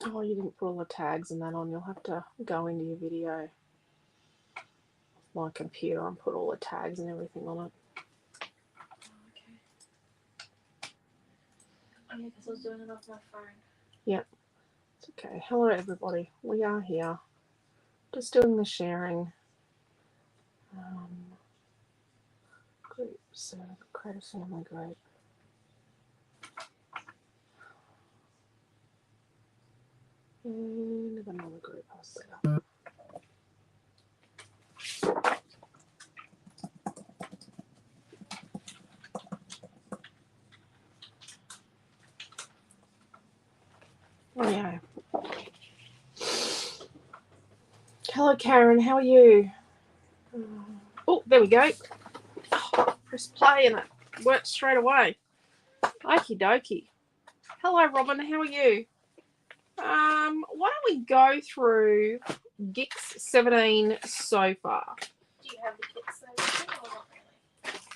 Oh, you didn't put all the tags and that on. You'll have to go into your video, my computer, and put all the tags and everything on it. Okay. Oh, yeah, because I was doing it off my phone. Yep. It's okay. Hello, everybody. We are here. Just doing the sharing. Group. So, create a family group. And another group I'll set up. Oh, yeah. Hello, Karen. How are you? Oh, there we go. Oh, press play and it worked straight away. Okie dokie. Hello, Robin. How are you? Why don't we go through GICS 17 so far? Do you have the kits there or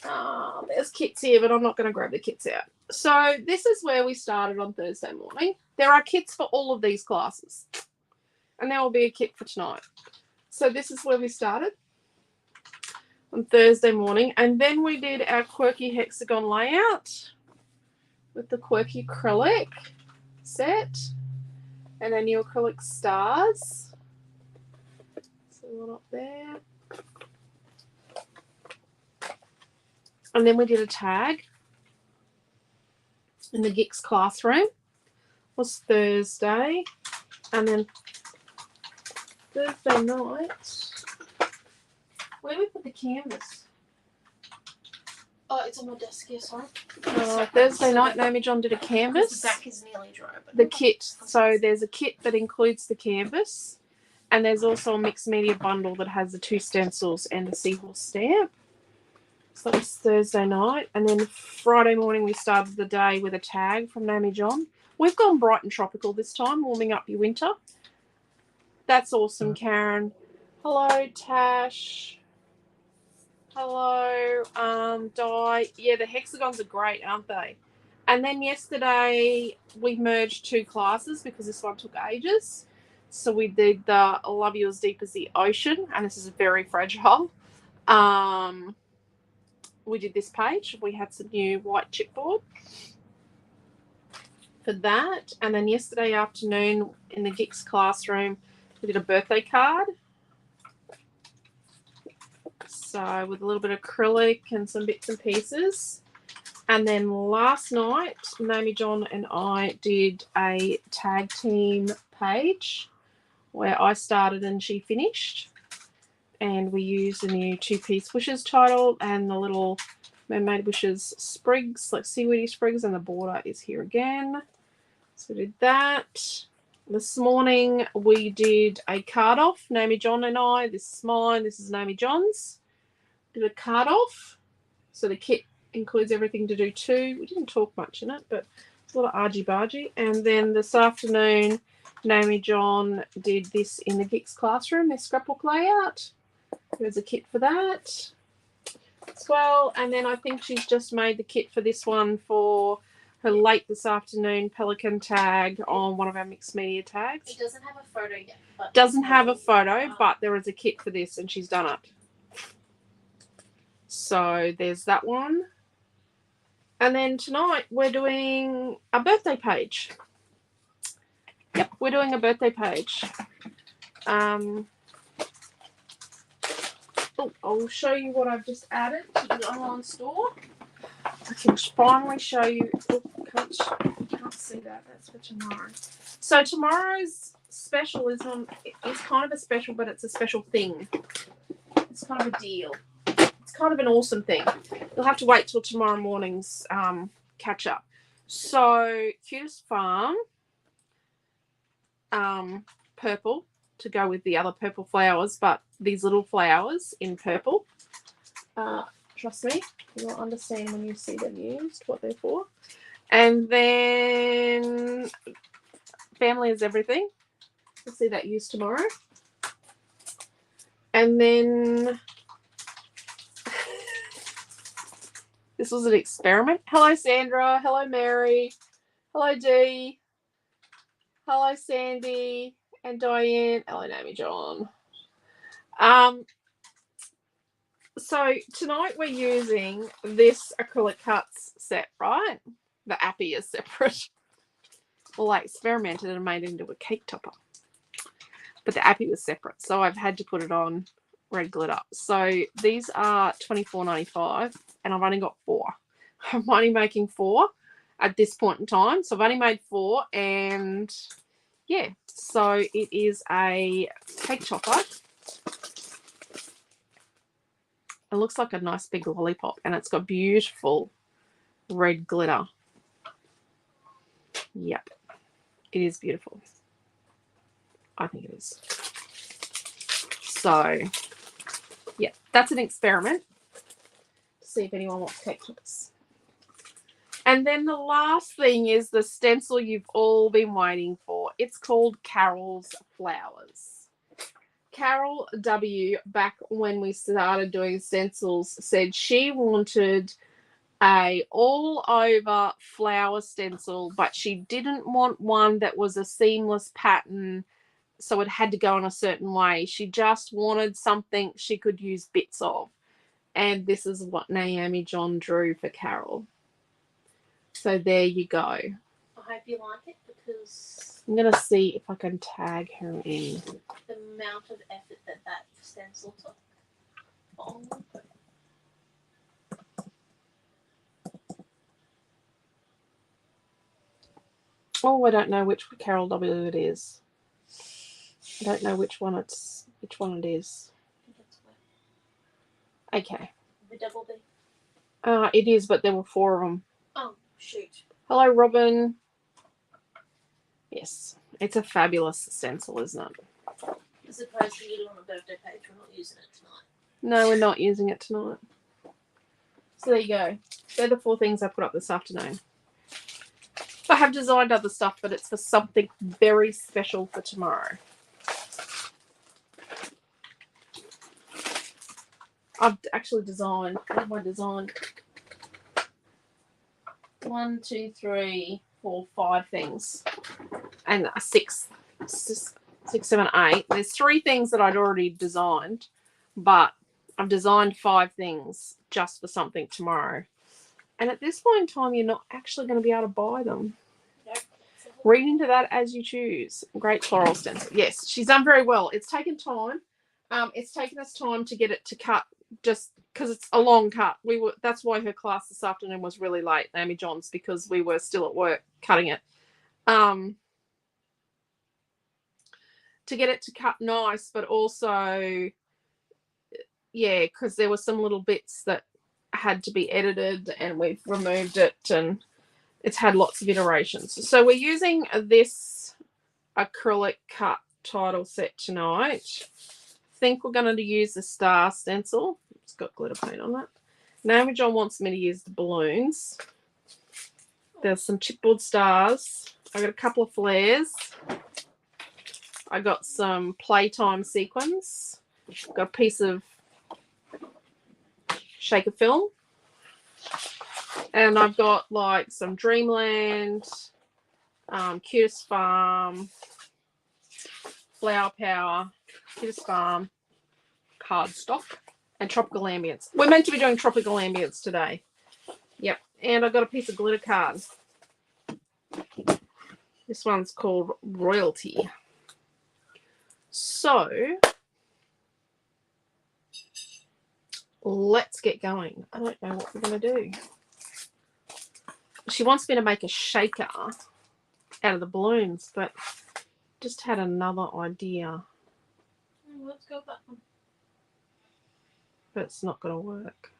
not really? There's kits here, but I'm not going to grab the kits out. So this is where we started on Thursday morning. There are kits for all of these classes. And there will be a kit for tonight. So this is where we started on Thursday morning. And then we did our quirky hexagon layout with the quirky acrylic set. And our new acrylic stars. So one up there. And then we did a tag in the GICS classroom. It was Thursday. And then Thursday night, where did we put the canvas? Oh, it's on my desk here, sorry. Thursday night, Naomi John did a canvas. The back is nearly dry. But the kit. So there's a kit that includes the canvas. And there's also a mixed media bundle that has the 2 stencils and the seahorse stamp. So that was Thursday night. And then Friday morning, we started the day with a tag from Naomi John. We've gone bright and tropical this time, warming up your winter. That's awesome, Karen. Hello, Tash. Hello, Di. Yeah, the hexagons are great, aren't they? And then yesterday, we merged 2 classes because this one took ages. So we did the Love You as Deep as the Ocean, and this is very fragile. We did this page. We had some new white chipboard for that. And then yesterday afternoon in the GICS classroom, we did a birthday card. So with a little bit of acrylic and some bits and pieces. And then last night, Naomi John and I did a tag team page where I started and she finished. And we used the new 2-piece wishes title and the little mermaid wishes sprigs, like seaweedy sprigs, and the border is here again. So we did that. This morning we did a card off, Naomi John and I. This is mine, this is Naomi John's. Did a card off. So the kit includes everything to do too. We didn't talk much in it, but it's a lot of argy-bargy. And then this afternoon, Naomi John did this in the GICS classroom, their scrapbook layout. There's a kit for that as well. And then I think she's just made the kit for this one for her late this afternoon Pelican tag on one of our mixed media tags. It doesn't have a photo yet. But doesn't have a photo, but there is a kit for this and she's done it. So there's that one. And then tonight we're doing a birthday page. Yep, we're doing a birthday page. I'll show you what I've just added to the online store. I can finally show you. Oh, can't see that. That's for tomorrow. So tomorrow's special is kind of a special, but it's a special thing. It's kind of a deal. It's kind of an awesome thing. You'll have to wait till tomorrow morning's catch up. So Cutest Farm, purple to go with the other purple flowers, but these little flowers in purple. Trust me, you'll understand when you see them used, what they're for. And then Family is Everything. You'll see that used tomorrow. And then this was an experiment. Hello, Sandra. Hello, Mary. Hello, Dee. Hello, Sandy and Diane. Hello, Naomi John. So tonight we're using this acrylic cuts set, right? The appy is separate. Well, I experimented and made it into a cake topper. But the appy was separate, so I've had to put it on red glitter. So these are $24.95, and I've only got 4. I'm only making 4 at this point in time. So I've only made 4, and yeah, so it is a cake topper. It looks like a nice big lollipop, and it's got beautiful red glitter. Yep, it is beautiful. I think it is. So, yeah, that's an experiment. See if anyone wants cake toppers. And then the last thing is the stencil you've all been waiting for. It's called Carol's Flowers. Carol W, back when we started doing stencils, said she wanted a all over flower stencil, but she didn't want one that was a seamless pattern, so it had to go in a certain way. She just wanted something she could use bits of. And this is what Naomi John drew for Carol. So there you go. I hope you like it, because I'm going to see if I can tag her in. the amount of effort that stencil took. Oh, oh, I don't know which Carol W it is. I don't know which one it is. I think it's Okay. the double B. It is, but there were 4 of them. Oh, shoot. Hello, Robin. Yes, it's a fabulous stencil, isn't it? As opposed to you doing a birthday page, we're not using it tonight. No, we're not using it tonight. So there you go. They're the 4 things I put up this afternoon. I have designed other stuff, but it's for something very special for tomorrow. I've actually designed, what have I designed? 1, 2, 3, 4, 5 things. And 6, 7, 8. There's 3 things that I'd already designed, but I've designed 5 things just for something tomorrow. And at this point in time, you're not actually going to be able to buy them. Nope. Read into that as you choose. Great floral stencil. Yes, she's done very well. It's taken time. It's taken us time to get it to cut, just because it's a long cut. That's why her class this afternoon was really late, Naomi John's, because we were still at work cutting it. To get it to cut nice, but also, yeah, because there were some little bits that had to be edited, and we've removed it, and it's had lots of iterations. So we're using this acrylic cut title set tonight. I think we're going to use the star stencil. It's got glitter paint on it. Naomi John wants me to use the balloons. There's some chipboard stars. I got a couple of flares. I got some playtime sequins. Got a piece of shaker film. And I've got like some Dreamland, Cutest Farm, Flower Power, Cutest Farm, cardstock, and Tropical Ambience. We're meant to be doing Tropical Ambience today. Yep. And I got a piece of glitter card. This one's called Royalty. So let's get going. I don't know what we're going to do. She wants me to make a shaker out of the balloons, but just had another idea. Let's go with that one. But it's not going to work.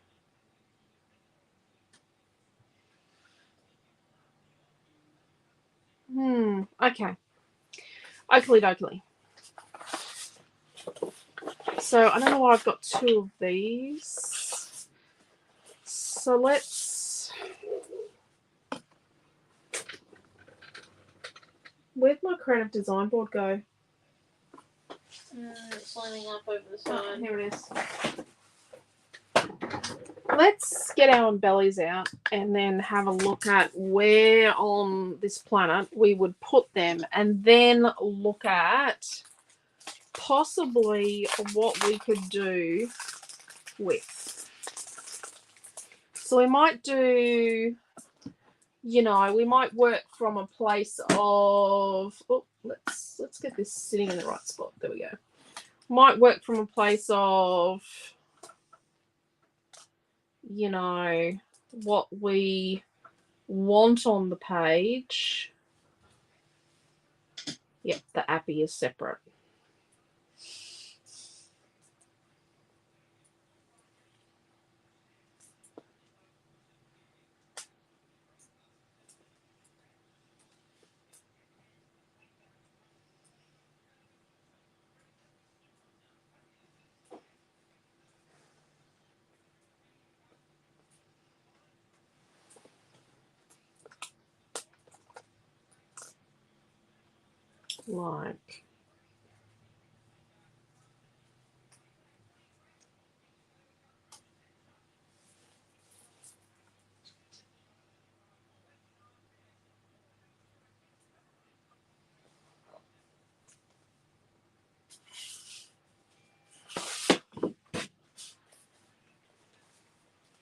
Okay. Oakley dokley. So I don't know why I've got 2 of these. So let's... Where'd my creative design board go? It's lining up over the side. Oh, here it is. let's get our bellies out and then have a look at where on this planet we would put them, and then look at possibly what we could do with. So we might do, you know, we might work from a place of, oh, let's get this sitting in the right spot. There we go. Might work from a place of, you know, what we want on the page. Yep, the appy is separate. Like,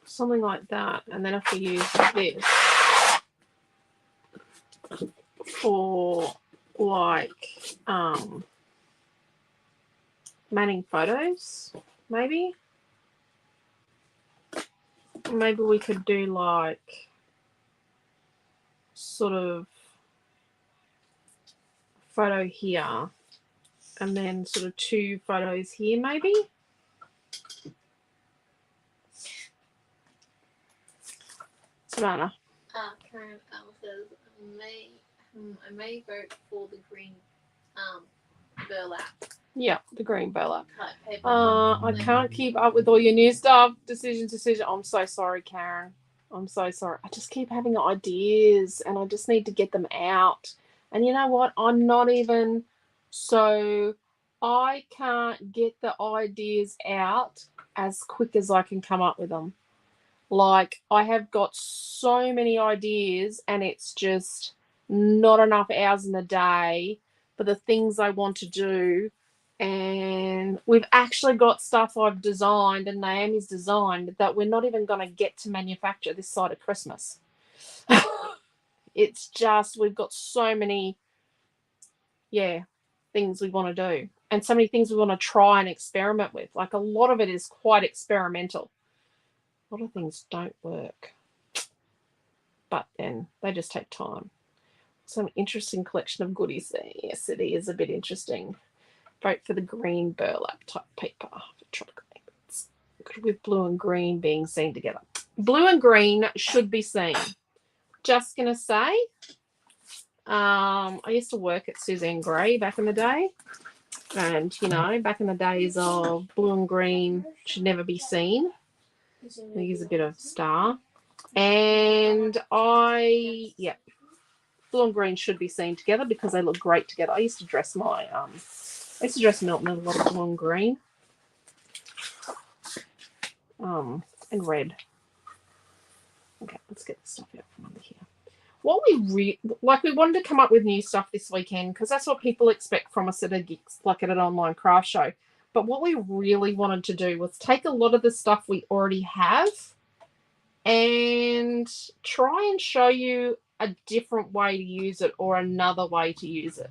something like that. And then if we use this for like manning photos, maybe we could do like sort of photo here and then sort of 2 photos here, maybe. Savannah. Karen says, I may vote for the green burlap. Yeah, the green burlap. Cut paper. I can't keep up with all your new stuff. Decision. I'm so sorry, Karen. I'm so sorry. I just keep having ideas and I just need to get them out. And you know what? I'm not even so I can't get the ideas out as quick as I can come up with them. Like, I have got so many ideas and it's just not enough hours in the day for the things I want to do. And we've actually got stuff I've designed and Naomi's designed that we're not even going to get to manufacture this side of Christmas. It's just, we've got so many, things we want to do. And so many things we want to try and experiment with. Like, a lot of it is quite experimental. A lot of things don't work. But then they just take time. Some interesting collection of goodies there. Yes, it is a bit interesting. Vote for the green burlap type paper for tropical neighbours. With blue and green being seen together. Blue and green should be seen. Just going to say, I used to work at Suzanne Gray back in the day. And, you know, back in the days of blue and green should never be seen. I use a bit of star. And blue and green should be seen together because they look great together. I used to dress Milton in a lot of blue and green. And red. Okay, let's get the stuff out from under here. What we wanted to come up with new stuff this weekend because that's what people expect from us at a GICS, like at an online craft show. But what we really wanted to do was take a lot of the stuff we already have and try and show you a different way to use it or another way to use it.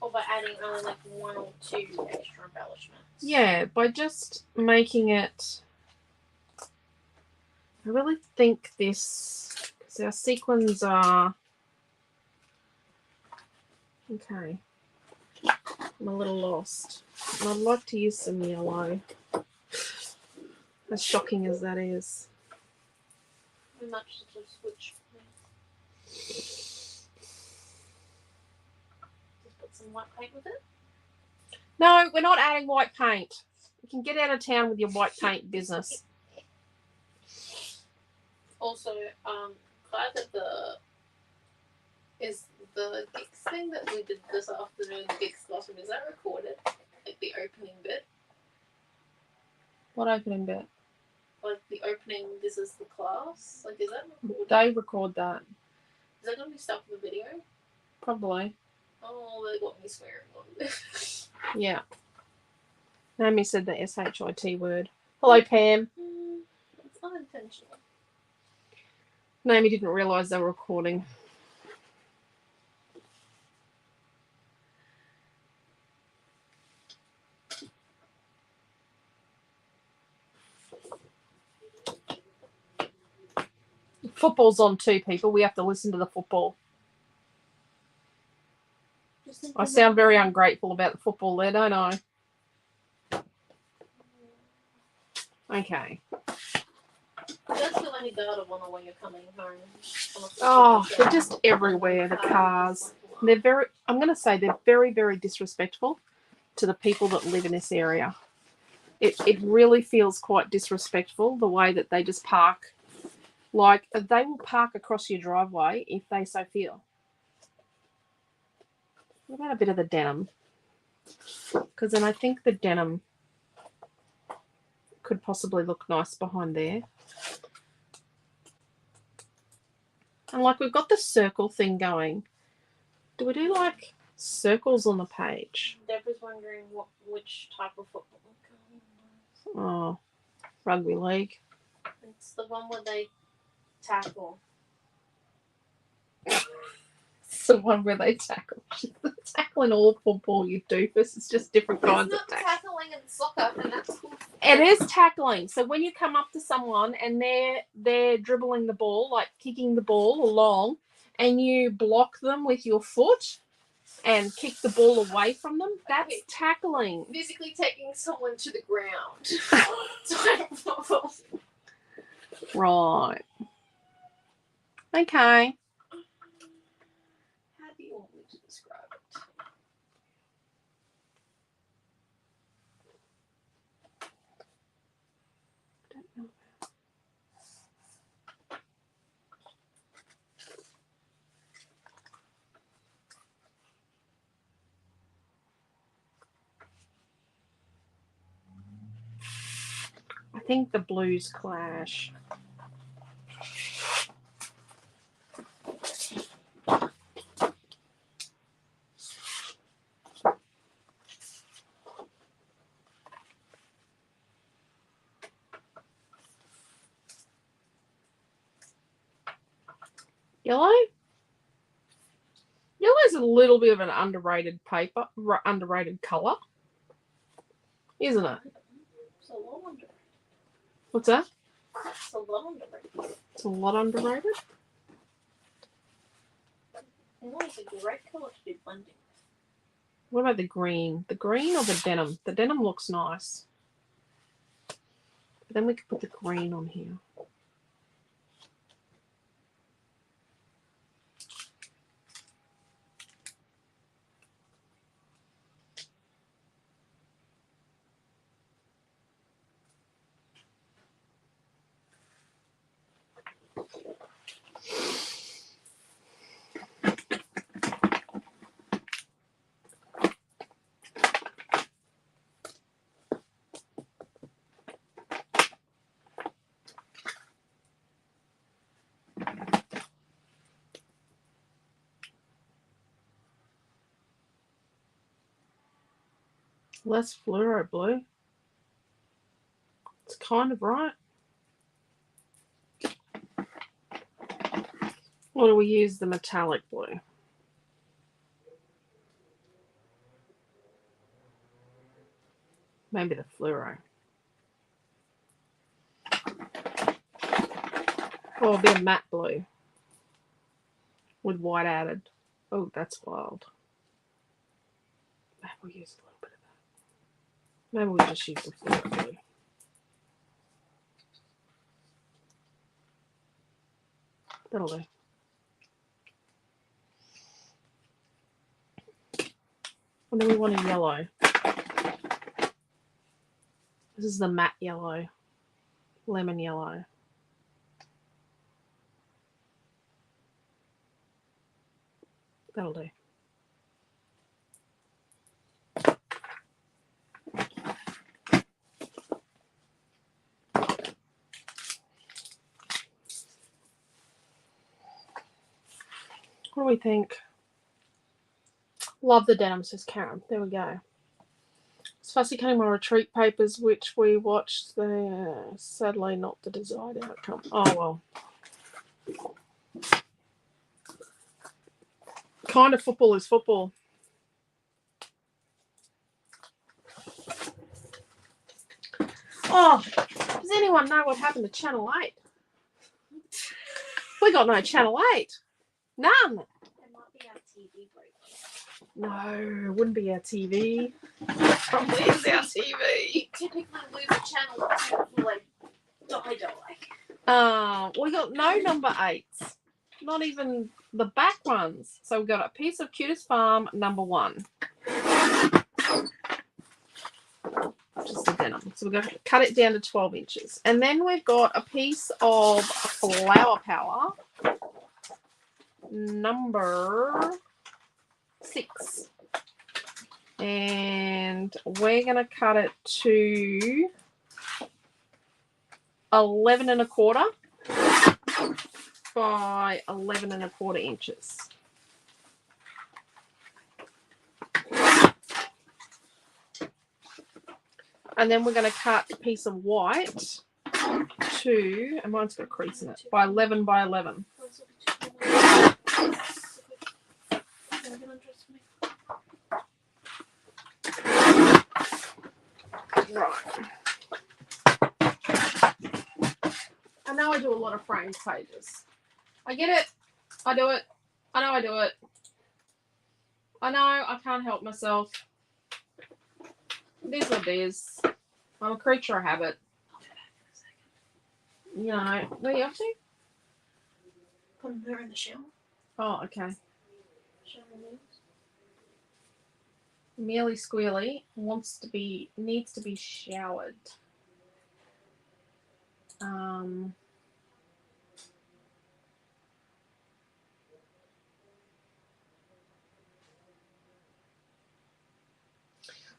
Or by adding only like 1 or 2 extra embellishments. Yeah, by just making it. I really think this, because our sequins are. Okay. I'm a little lost. And I'd like to use some yellow. As shocking as that is. We might just switch. Just put some white paint with it. No, we're not adding white paint. You can get out of town with your white paint business. Also, glad that the GICS thing that we did this afternoon, the GICS classroom, is that recorded? Like the opening bit? What opening bit? like the opening, this is the class. Like, is that recorded? They record that. Is that going to be stuck in the video? Probably. Oh, they got me swearing on this. Yeah. Naomi said the SHIT word. Hello, Pam. It's unintentional. Naomi didn't realise they were recording. Football's on too, people. We have to listen to the football. I sound very ungrateful about the football there, don't I? Okay. Does feel like a data one when you're coming home. Oh, they're just everywhere, the cars. They're very, I'm going to say they're very, very disrespectful to the people that live in this area. It really feels quite disrespectful, the way that they just park. Like, they will park across your driveway if they so feel. What about a bit of the denim? Because then I think the denim could possibly look nice behind there. And like, we've got the circle thing going. Do we do like circles on the page? Deborah's wondering which type of football. Oh, rugby league. It's the one where they tackle. It's the one where they tackle. Tackling all football, you doofus. It's just different kinds of tackling. It's not tackling in soccer, and that's cool. It is tackling. So when you come up to someone and they're dribbling the ball, like kicking the ball along, and you block them with your foot and kick the ball away from them, that's tackling. Physically taking someone to the ground. Right. Okay. How do you want me to describe it? I think the blues clash. Yellow? Yellow's a little bit of an underrated underrated colour, isn't it? It's a lot underrated. What's that? It's a lot underrated. It's a lot underrated. No, it's a great colour to do blending. What about the green? The green or the denim? The denim looks nice. But then we could put the green on here. Less fluoro blue. It's kind of right. Or do we use the metallic blue? Maybe the fluoro. Or a bit of matte blue with white added. Oh, that's wild. Maybe we'll use a little bit of that. Maybe we'll just use the fluoro blue. That'll do. And then we want a yellow. This is the matte yellow. Lemon yellow. That'll do. we think? Love the denim, says Karen. There we go. It's fussy cutting my retreat papers, which we watched. They're sadly not the desired outcome. Oh, well. Kind of football is football. Oh, does anyone know what happened to Channel 8? We got no Channel 8. None. It might be our TV break. No, it wouldn't be our TV. Probably is our TV. Typically lose a channel for like die. We got no number 8s. Not even the back ones. So we've got a piece of Cutest Farm number 1. Just the denim. So we're going to cut it down to 12 inches. And then we've got a piece of Flower Power number 6. And we're going to cut it to 11 1/4 by 11 1/4 inches. And then we're going to cut a piece of white to, and mine's got a crease in it, by 11 by 11. Right. I know I do a lot of framed pages. I get it. I do it. I know I do it. I know I can't help myself. It is what it is. I'm a creature of habit. You know, what are you up to? Putting her in the shower. Oh, okay. Shower nails. Mealy Squealy needs to be showered.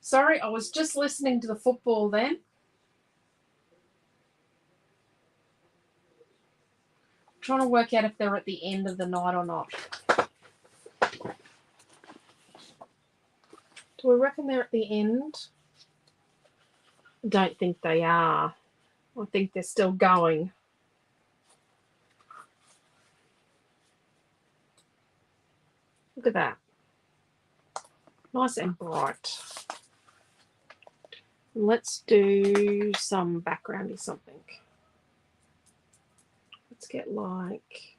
Sorry, I was just listening to the football then. Trying to work out if they're at the end of the night or not. Do we reckon they're at the end? I don't think they are. I think they're still going. Look at that. Nice and bright. Let's do some backgroundy something. Let's get like,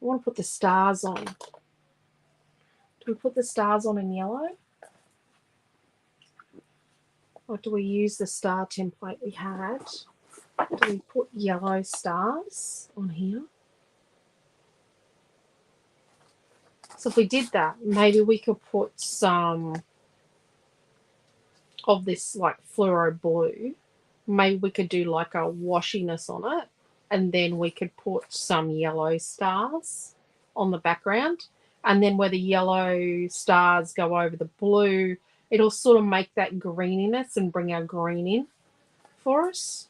I want to put the stars on. Do we put the stars on in yellow? Or do we use the star template we had? Do we put yellow stars on here? So if we did that, maybe we could put some of this like fluoro blue. Maybe we could do like a washiness on it, and then we could put some yellow stars on the background, and then where the yellow stars go over the blue, it'll sort of make that greeniness and bring our green in for us.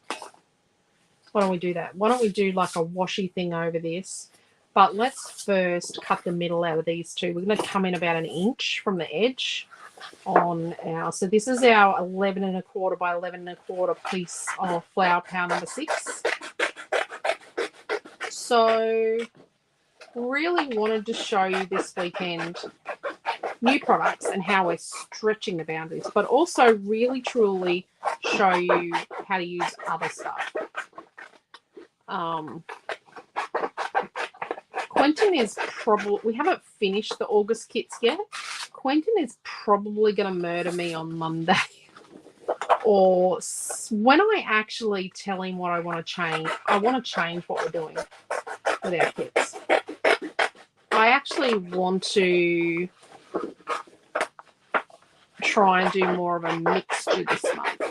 Why don't we do that? Why don't we do like a washy thing over this? But let's first cut the middle out of these two. We're going to come in about 1 inch from the edge on our, so this is our 11 1/4 by 11 1/4 piece of Flower Power number 6. So really wanted to show you this weekend new products and how we're stretching the boundaries, but also really truly show you how to use other stuff. Quentin is probably, we haven't finished the August kits yet. Quentin is probably going to murder me on Monday. Or when I actually tell him what I want to change what we're doing with our kits. I actually want to try and do more of a mixture this month.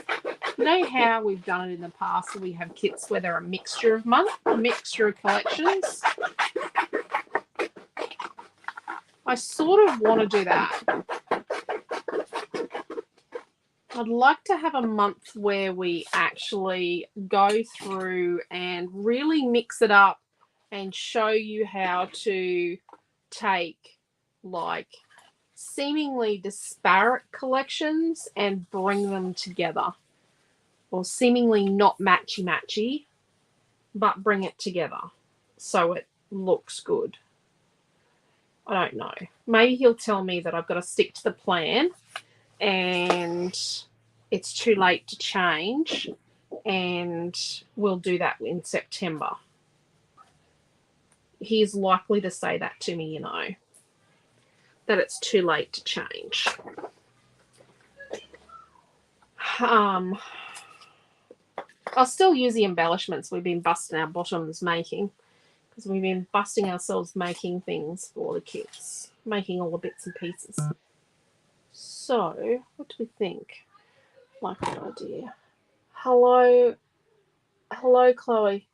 You know how we've done it in the past where we have kits where they're a mixture of collections? I sort of want to do that. I'd like to have a month where we actually go through and really mix it up and show you how to take like seemingly disparate collections and bring them together, or seemingly not matchy but bring it together so it looks good. I don't know. Maybe he'll tell me that I've got to stick to the plan and it's too late to change, and we'll do that in September. He's likely to say that to me, that it's too late to change. I'll still use the embellishments we've been busting our bottoms making, because we've been busting ourselves making things for the kids, making all the bits and pieces. So, what do we think? Like a good idea. Hello, Chloe.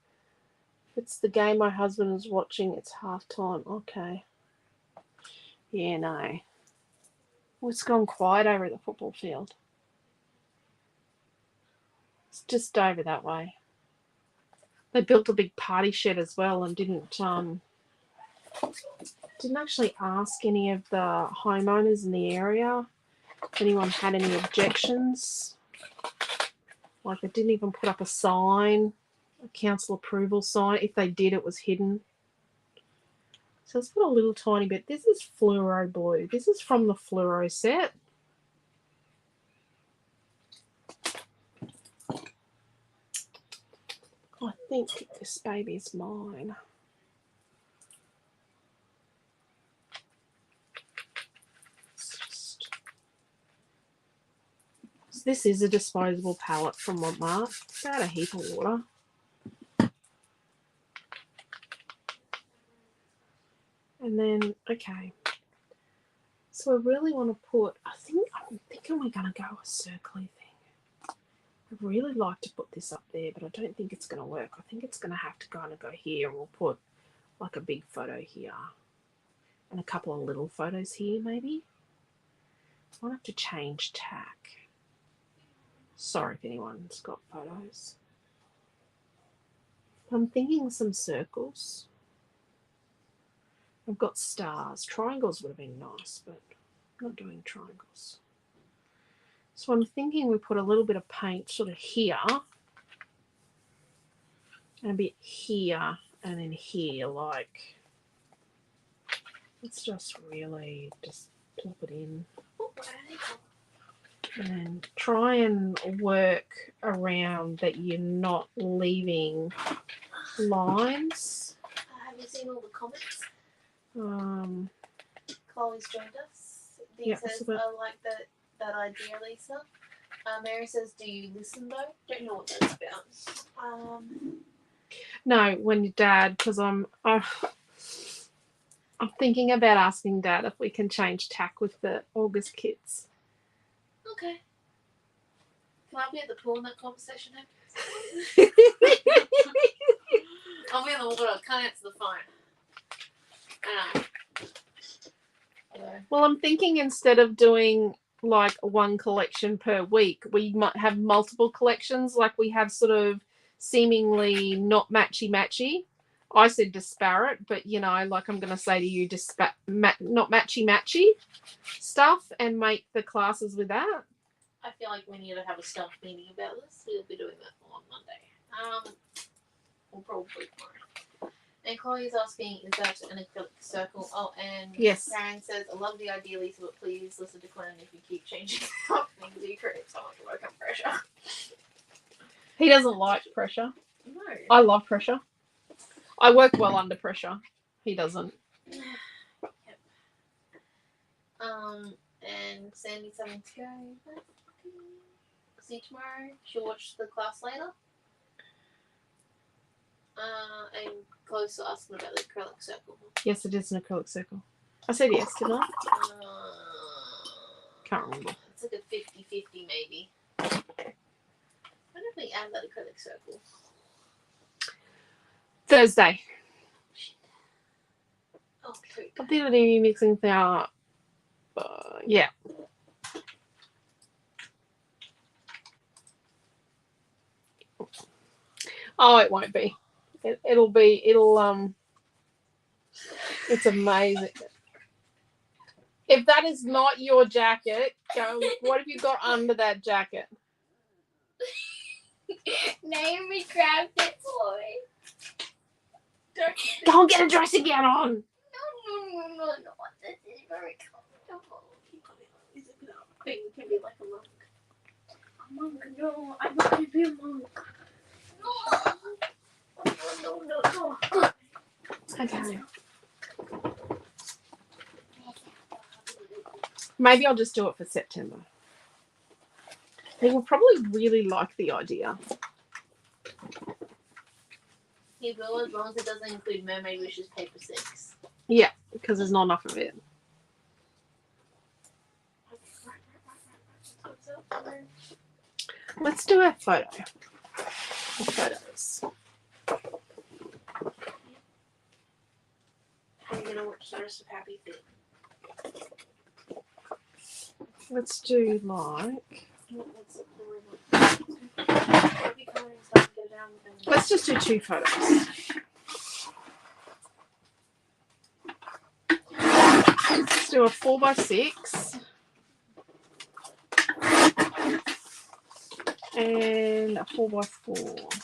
It's the game my husband is watching. It's half time. Okay. Yeah, no. Oh, it's gone quiet over at the football field. It's just over that way. They built a big party shed as well and didn't actually ask any of the homeowners in the area if anyone had any objections. Like, they didn't even put up a sign, a council approval sign. If they did, it was hidden. So let's put a little tiny bit. This is fluoro blue. This is from the fluoro set. I think this baby's mine. So this is a disposable palette from Walmart. It's got a heap of water. And then, okay. So I really want to put, I'm thinking we're going to go a circly thing. I'd really like to put this up there, but I don't think it's going to work. I think it's going to have to kind of go here, and we'll put like a big photo here and a couple of little photos here maybe. I might have to change tack. Sorry if anyone's got photos. I'm thinking some circles. I've got stars. Triangles would have been nice, but I'm not doing triangles. So I'm thinking we put a little bit of paint sort of here, and a bit here, and then here, like, let's just really just plop it in. And try and work around that you're not leaving lines. Have you seen all the comments? Chloe's joined us. Dee says, I like that idea, Lisa. Mary says, do you listen though? Don't know what that's about. No, when your dad, because I'm thinking about asking Dad if we can change tack with the August kits. Okay. Can I be at the pool in that conversation? I'll be in the water. I can't answer the phone. Well, I'm thinking instead of doing like one collection per week, we might have multiple collections. Like we have sort of seemingly not matchy. I said disparate, but like I'm going to say to you, not matchy stuff, and make the classes with that. I feel like we need to have a staff meeting about this. We'll be doing that on Monday. Or probably tomorrow. And Chloe's asking, is that an acrylic circle? Oh, and yes. Karen says, I love the idea, Lisa, but please listen to Glenn if you keep changing up things. You create so much work and pressure. He doesn't like pressure. No. I love pressure. I work well under pressure. He doesn't. Yep. And Sandy's having to go. See you tomorrow. She'll watch the class later. And Chloe's asking about the acrylic circle. Yes, it is an acrylic circle. I said yes, didn't I? Can't remember. It's like a 50-50 maybe. When did we add that acrylic circle? Thursday. Oh, I think I'd be mixing things. Yeah. Oh, it won't be. It'll It's amazing. If that is not your jacket, go. What have you got under that jacket? Naomi grabbed it for me. Go and get a dressing gown on. No. This is very comfortable. Thing can be like a monk. A monk? No, I'm not going to be a monk. No. Okay. Maybe I'll just do it for September. They will probably really like the idea. He will, as long as it doesn't include Mermaid Wishes paper 6. Yeah, because there's not enough of it. Let's do a photo. The photos. I'm going to watch the rest of Happy Feet. Let's do like. Let's just do 2 photos. Let's do a 4x6 and a 4x4.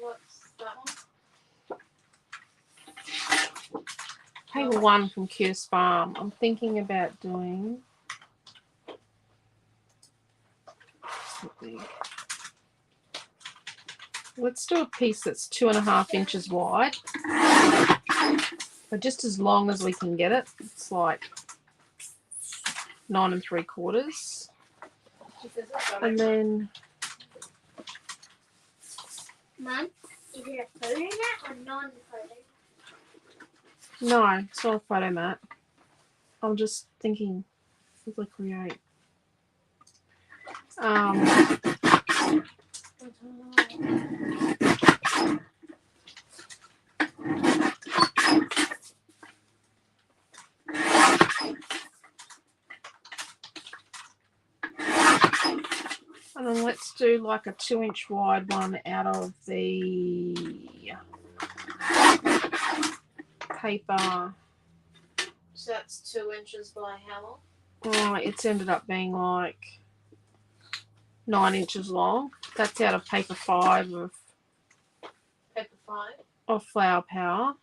What's that one? Paper 1 from Curious Farm. I'm thinking about doing something. Let's do a piece that's 2.5 inches wide, but just as long as we can get it. It's like 9 3/4, and then Mum, is it a photo mat or non-photo? no, it's not a photo mat. I'm just thinking as I create. And then let's do like a 2-inch wide one out of the paper. So that's 2 inches by how long? Oh, it's ended up being like 9 inches long. That's out of paper 5 Paper 5? of Flower Power.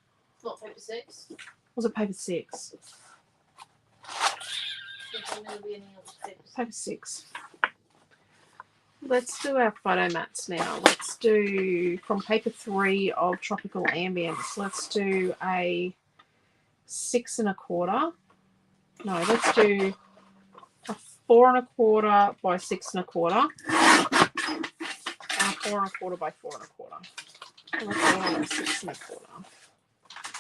Not paper 6? Was it paper 6? Paper 6. Let's do our photo mats now. Let's do from paper 3 of Tropical Ambience. Let's do a 6 1/4. No, let's do a 4 1/4 by 6 1/4. And a 4 1/4 by 4 1/4. And let's do it on a 6 1/4.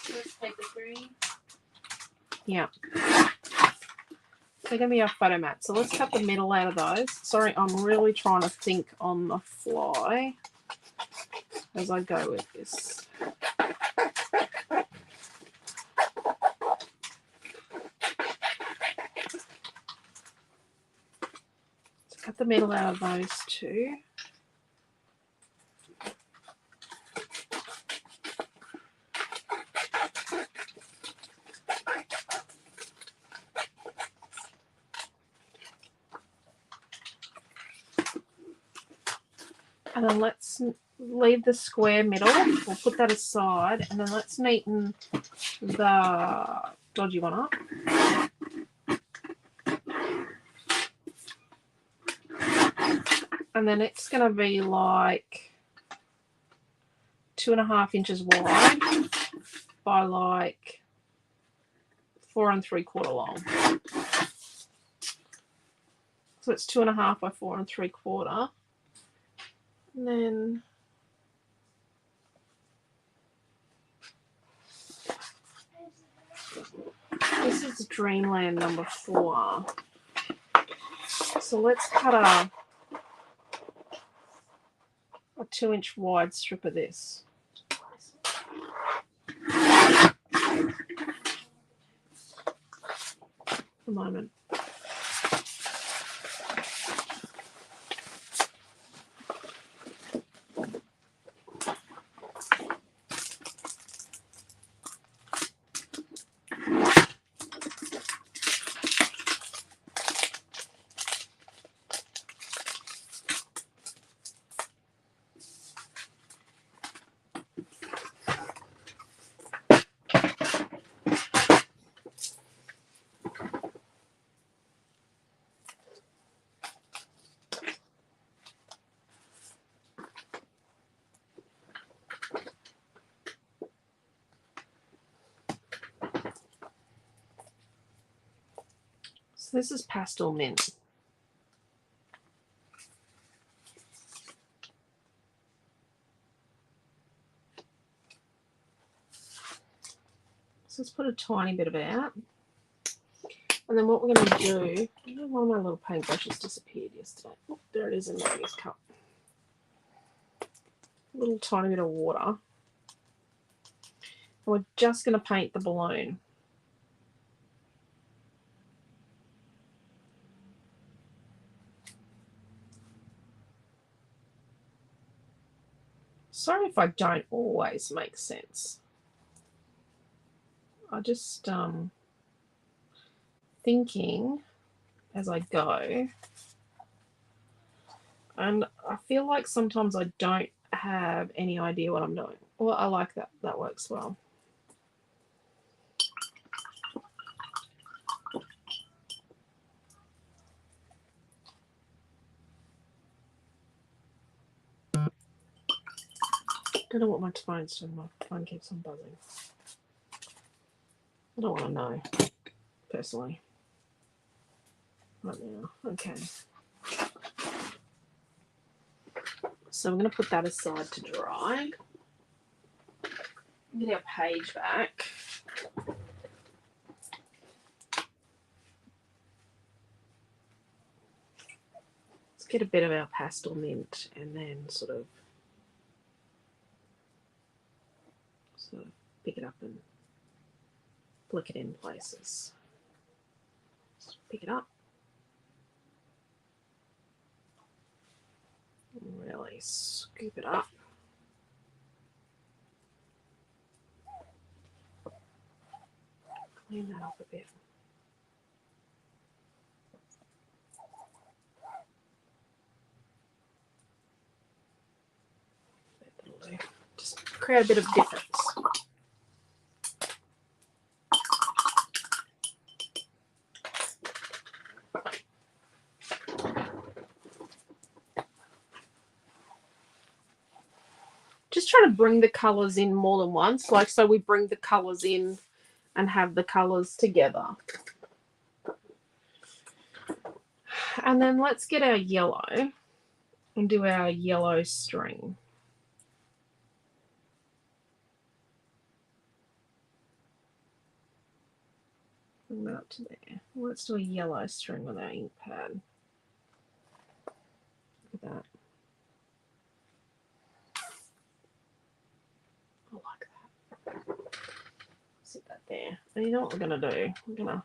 That's paper 3. Yeah. They're going to be our photo mats. So let's cut the middle out of those. Sorry, I'm really trying to think on the fly as I go with this. Let's cut the middle out of those 2. And then let's leave the square middle. We'll put that aside. And then let's neaten the dodgy one up. And then it's going to be like 2.5 inches wide by like 4 3/4 long. So it's 2.5 by 4 3/4. And then This is Dreamland number 4. So let's cut a 2-inch wide strip of this. A moment. So this is pastel mint. So let's put a tiny bit of it out. And then what we're going to do, one of my little paintbrushes disappeared yesterday. Oh, there it is in Maggie's cup. A little tiny bit of water. And we're just going to paint the balloon. Sorry if I don't always make sense. I just thinking as I go, and I feel like sometimes I don't have any idea what I'm doing. Well, I like that. That works well. I don't know what my phone's doing. My phone keeps on buzzing. I don't want to know, personally. Right now. Okay. So we're going to put that aside to dry. Get our page back. Let's get a bit of our pastel mint and then sort of pick it up and flick it in places. Just pick it up. Really scoop it up. Clean that up a bit. That'll do. Just create a bit of difference. Just trying to bring the colours in more than once, like so we bring the colours in and have the colours together. And then let's get our yellow and do our yellow string. Bring that up to there. Let's do a yellow string with our ink pad. Look at that. I like that. Sit that there. And you know what we're going to do? We're going to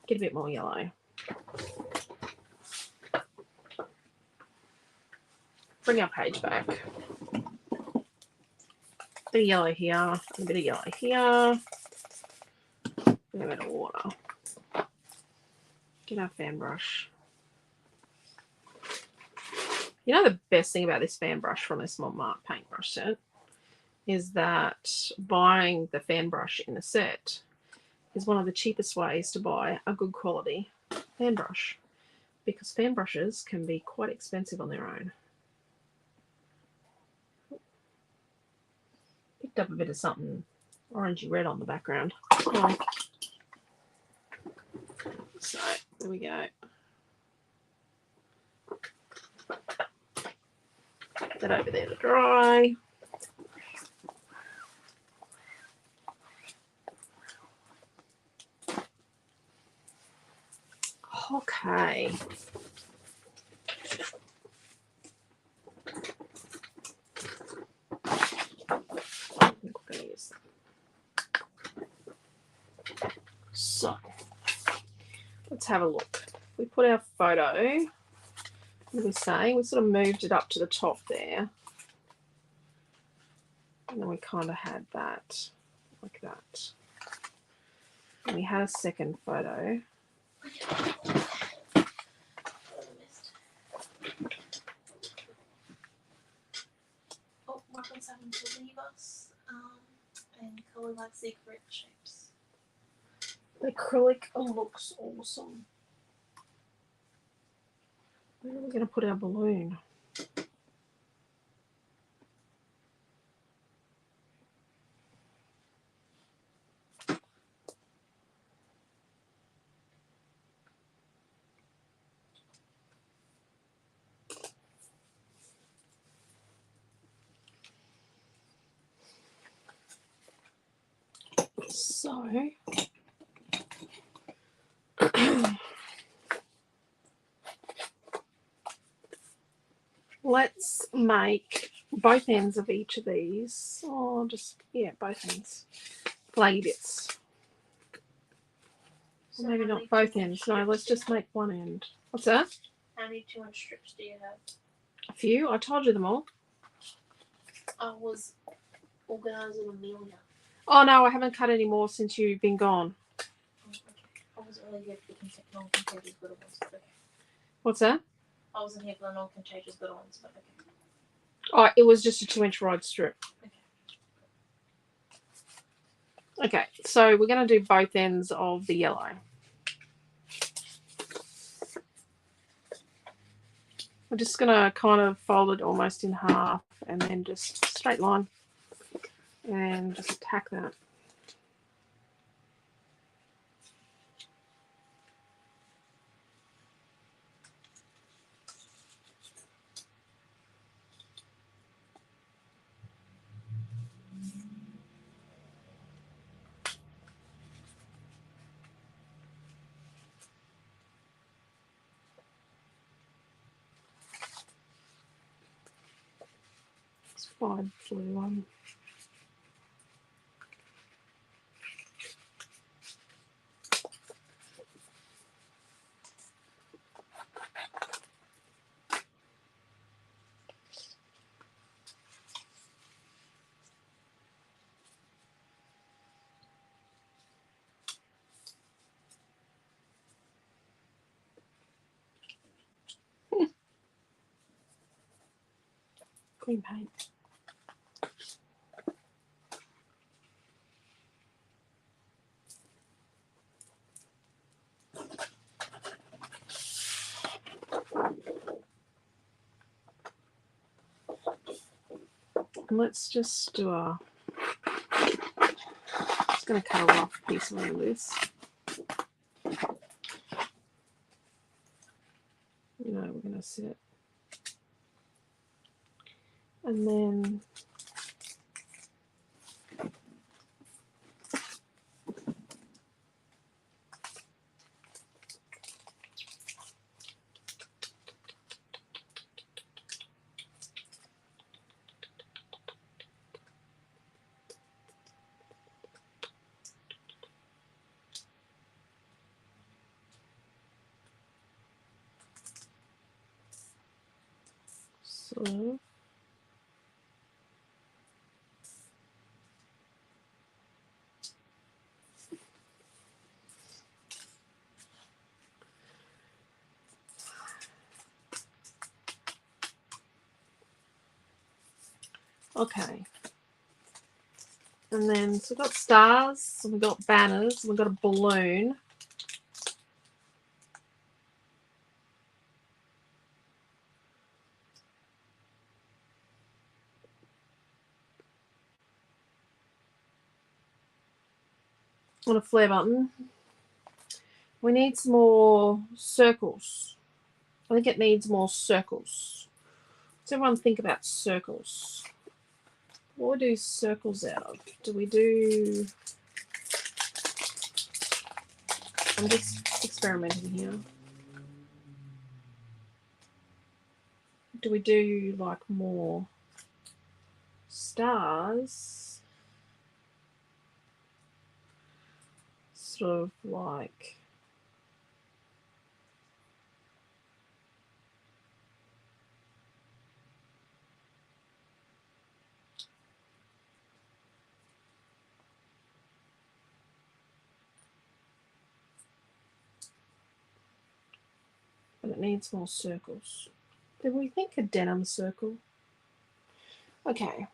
get a bit more yellow. Bring our page back. A bit of yellow here, a bit of yellow here. A bit of water. Get our fan brush. You know the best thing about this fan brush from this Montmartre paintbrush set is that buying the fan brush in a set is one of the cheapest ways to buy a good quality fan brush, because fan brushes can be quite expensive on their own. Picked up a bit of something orangey red on the background. Oh. So there we go. Put that over there to dry. Okay. I think we're going to use that. So, let's have a look. We put our photo. What do we say? We sort of moved it up to the top there. And then we kind of had that like that. And we had a second photo. Oh, Michael's having to leave us. And colour like secret shapes. The acrylic looks awesome. Where are we going to put our balloon? So, let's make both ends of each of these, or just, yeah, both ends, flaggy bits. So Or maybe how not many both 2-inch ends. No, strips let's do you just make one end. What's that? How many 2-inch strips do you have? A few. I told you them all. I was organising Amelia. Oh, no, I haven't cut any more since you've been gone. Oh, okay. I wasn't really here for the non-contagious good ones, but okay. What's that? I wasn't here for the non-contagious good ones, but okay. Oh, it was just a 2-inch rod strip. Okay, so we're going to do both ends of the yellow. We're just going to kind of fold it almost in half and then just straight line and just tack that. Let's find the blue one. Green paint. And let's just do a, just going to cut a rough piece around this. You know, we're going to sit. And then sort of. Okay. And then, so we've got stars, and we've got banners, and we've got a balloon. And a flare button. We need some more circles. I think it needs more circles. Does everyone think about circles? What do we do circles out of? Do we do... I'm just experimenting here. do we do like more stars? Sort of like but it needs more circles. Did we think a denim circle? Okay.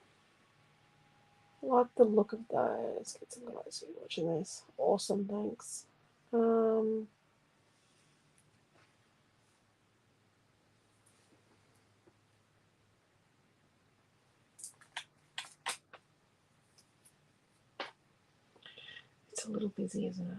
I like the look of those. Get some guys who are watching this. Awesome, thanks. It's a little busy, isn't it?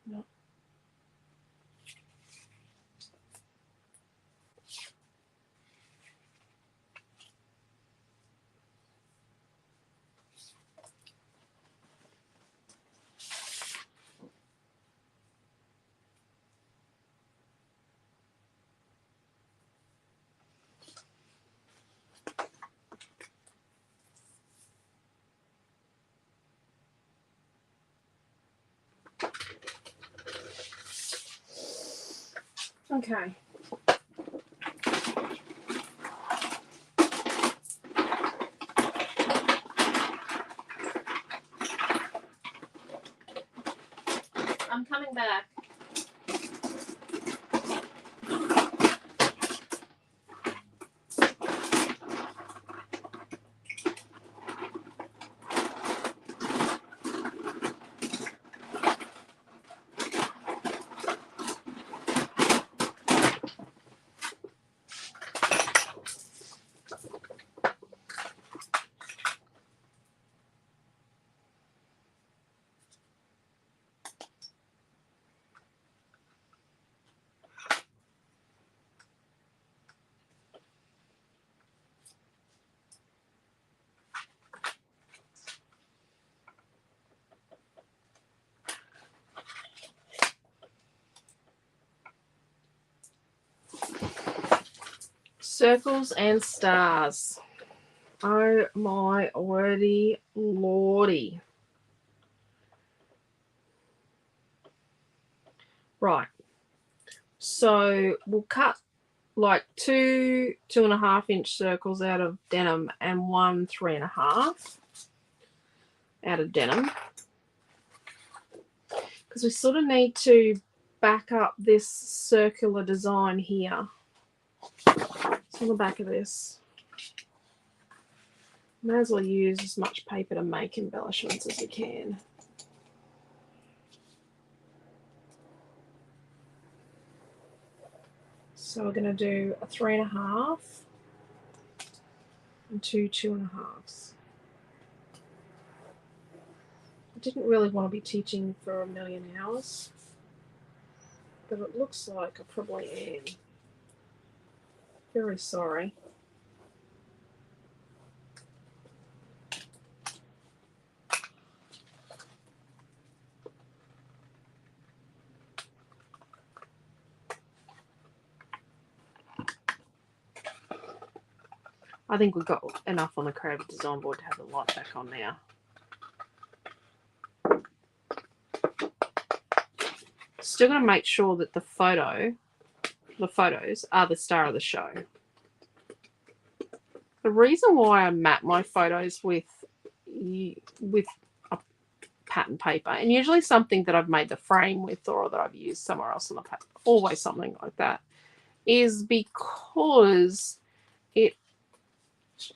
No. Okay. I'm coming back. Circles and stars. Oh my wordy lordy. Right. So we'll cut like 2.5-inch circles out of denim and 1 3.5 out of denim. Because we sort of need to back up this circular design here. It's on the back of this. May as well use as much paper to make embellishments as we can. So we're going to do a 3.5 and 2 2.5s. I didn't really want to be teaching for a million hours, but it looks like I probably am. Very sorry. I think we've got enough on the Creative Design board to have the light back on now. Still going to make sure that the photos are the star of the show. The reason why I map my photos with a pattern paper, and usually something that I've made the frame with or that I've used somewhere else on the paper, always something like that, is because it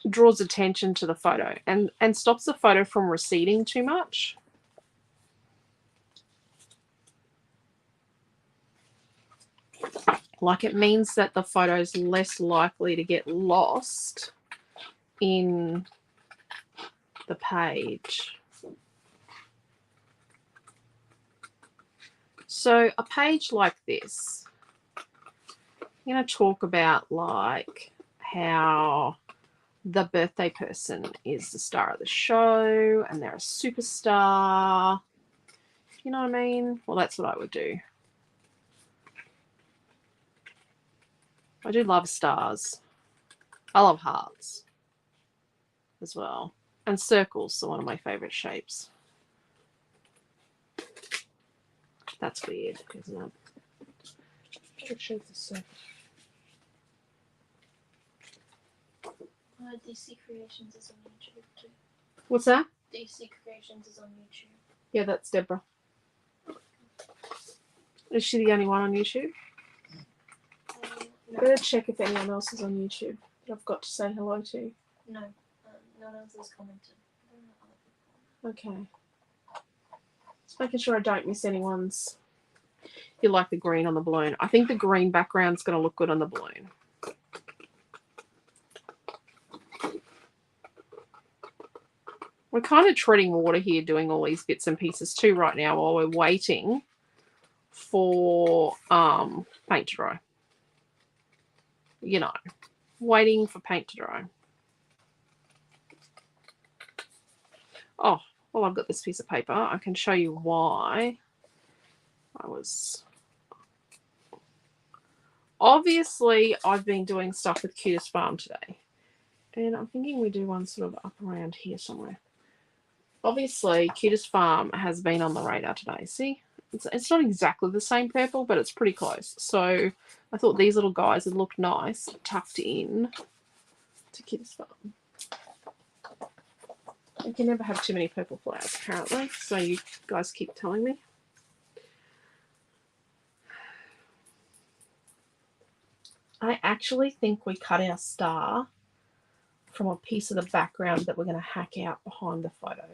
draws attention to the photo and stops the photo from receding too much. Like, it means that the photo is less likely to get lost in the page. So a page like this, I'm going to talk about like how the birthday person is the star of the show and they're a superstar. You know what I mean? Well, that's what I would do. I do love stars. I love hearts as well. And circles are one of my favorite shapes. That's weird, isn't it? What shape is circle? DC Creations is on YouTube too. What's that? DC Creations is on YouTube. Yeah, that's Deborah. Is she the only one on YouTube? No, I'm going to check if anyone else is on YouTube that I've got to say hello to. no one else has commented. I don't know other people. Okay. Just making sure I don't miss anyone's. You like the green on the balloon. I think the green background's going to look good on the balloon. We're kind of treading water here doing all these bits and pieces too right now while we're waiting for paint to dry. You know, waiting for paint to dry. Oh, well, I've got this piece of paper. I can show you why I was... Obviously, I've been doing stuff with Cutest Farm today. And I'm thinking we do one sort of up around here somewhere. Obviously, Cutest Farm has been on the radar today. See? It's not exactly the same purple, but it's pretty close. So I thought these little guys would look nice tucked in to Cutest Farm. You can never have too many purple flowers, apparently. So you guys keep telling me. I actually think we cut our star from a piece of the background that we're going to hack out behind the photo.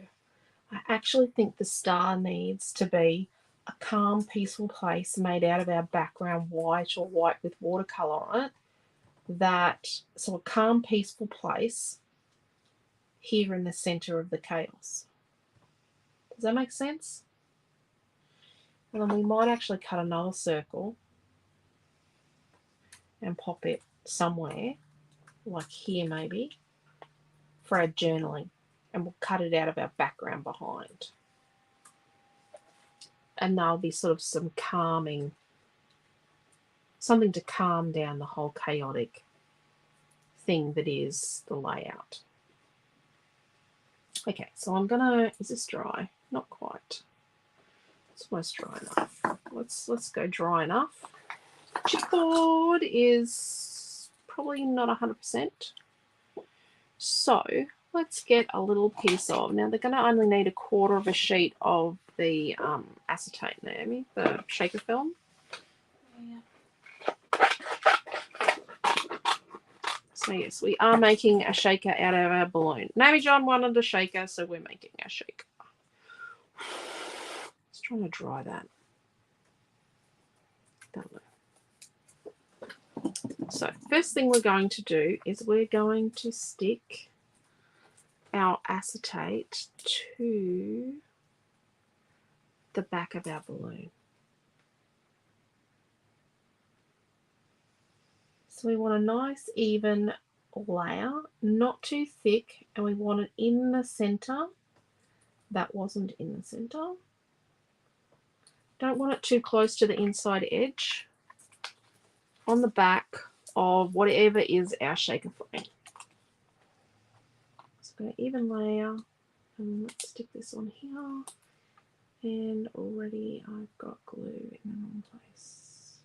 I actually think the star needs to be a calm, peaceful place made out of our background white or white with watercolour on it. So a calm, peaceful place here in the centre of the chaos. Does that make sense? And then we might actually cut another circle and pop it somewhere, like here maybe, for our journaling. And we'll cut it out of our background behind. And there'll be sort of some calming, something to calm down the whole chaotic thing that is the layout. Okay, so I'm gonna, is this dry? Not quite. It's almost dry enough. Let's go dry enough. Chipboard is probably not 100%. So let's get a little piece of, now they're gonna only need 1/4 of a sheet of the acetate, Naomi, the shaker film. Yeah. So yes, we are making a shaker out of our balloon. Naomi John wanted a shaker, so we're making a shaker. Just trying to dry that. So first thing we're going to do is we're going to stick our acetate to the back of our balloon. So we want a nice even layer, not too thick, and we want it in the center. That wasn't in the center. Don't want it too close to the inside edge. On the back of whatever is our shaker frame. So I'm going to even layer, and let's stick this on here. And already I've got glue in the wrong place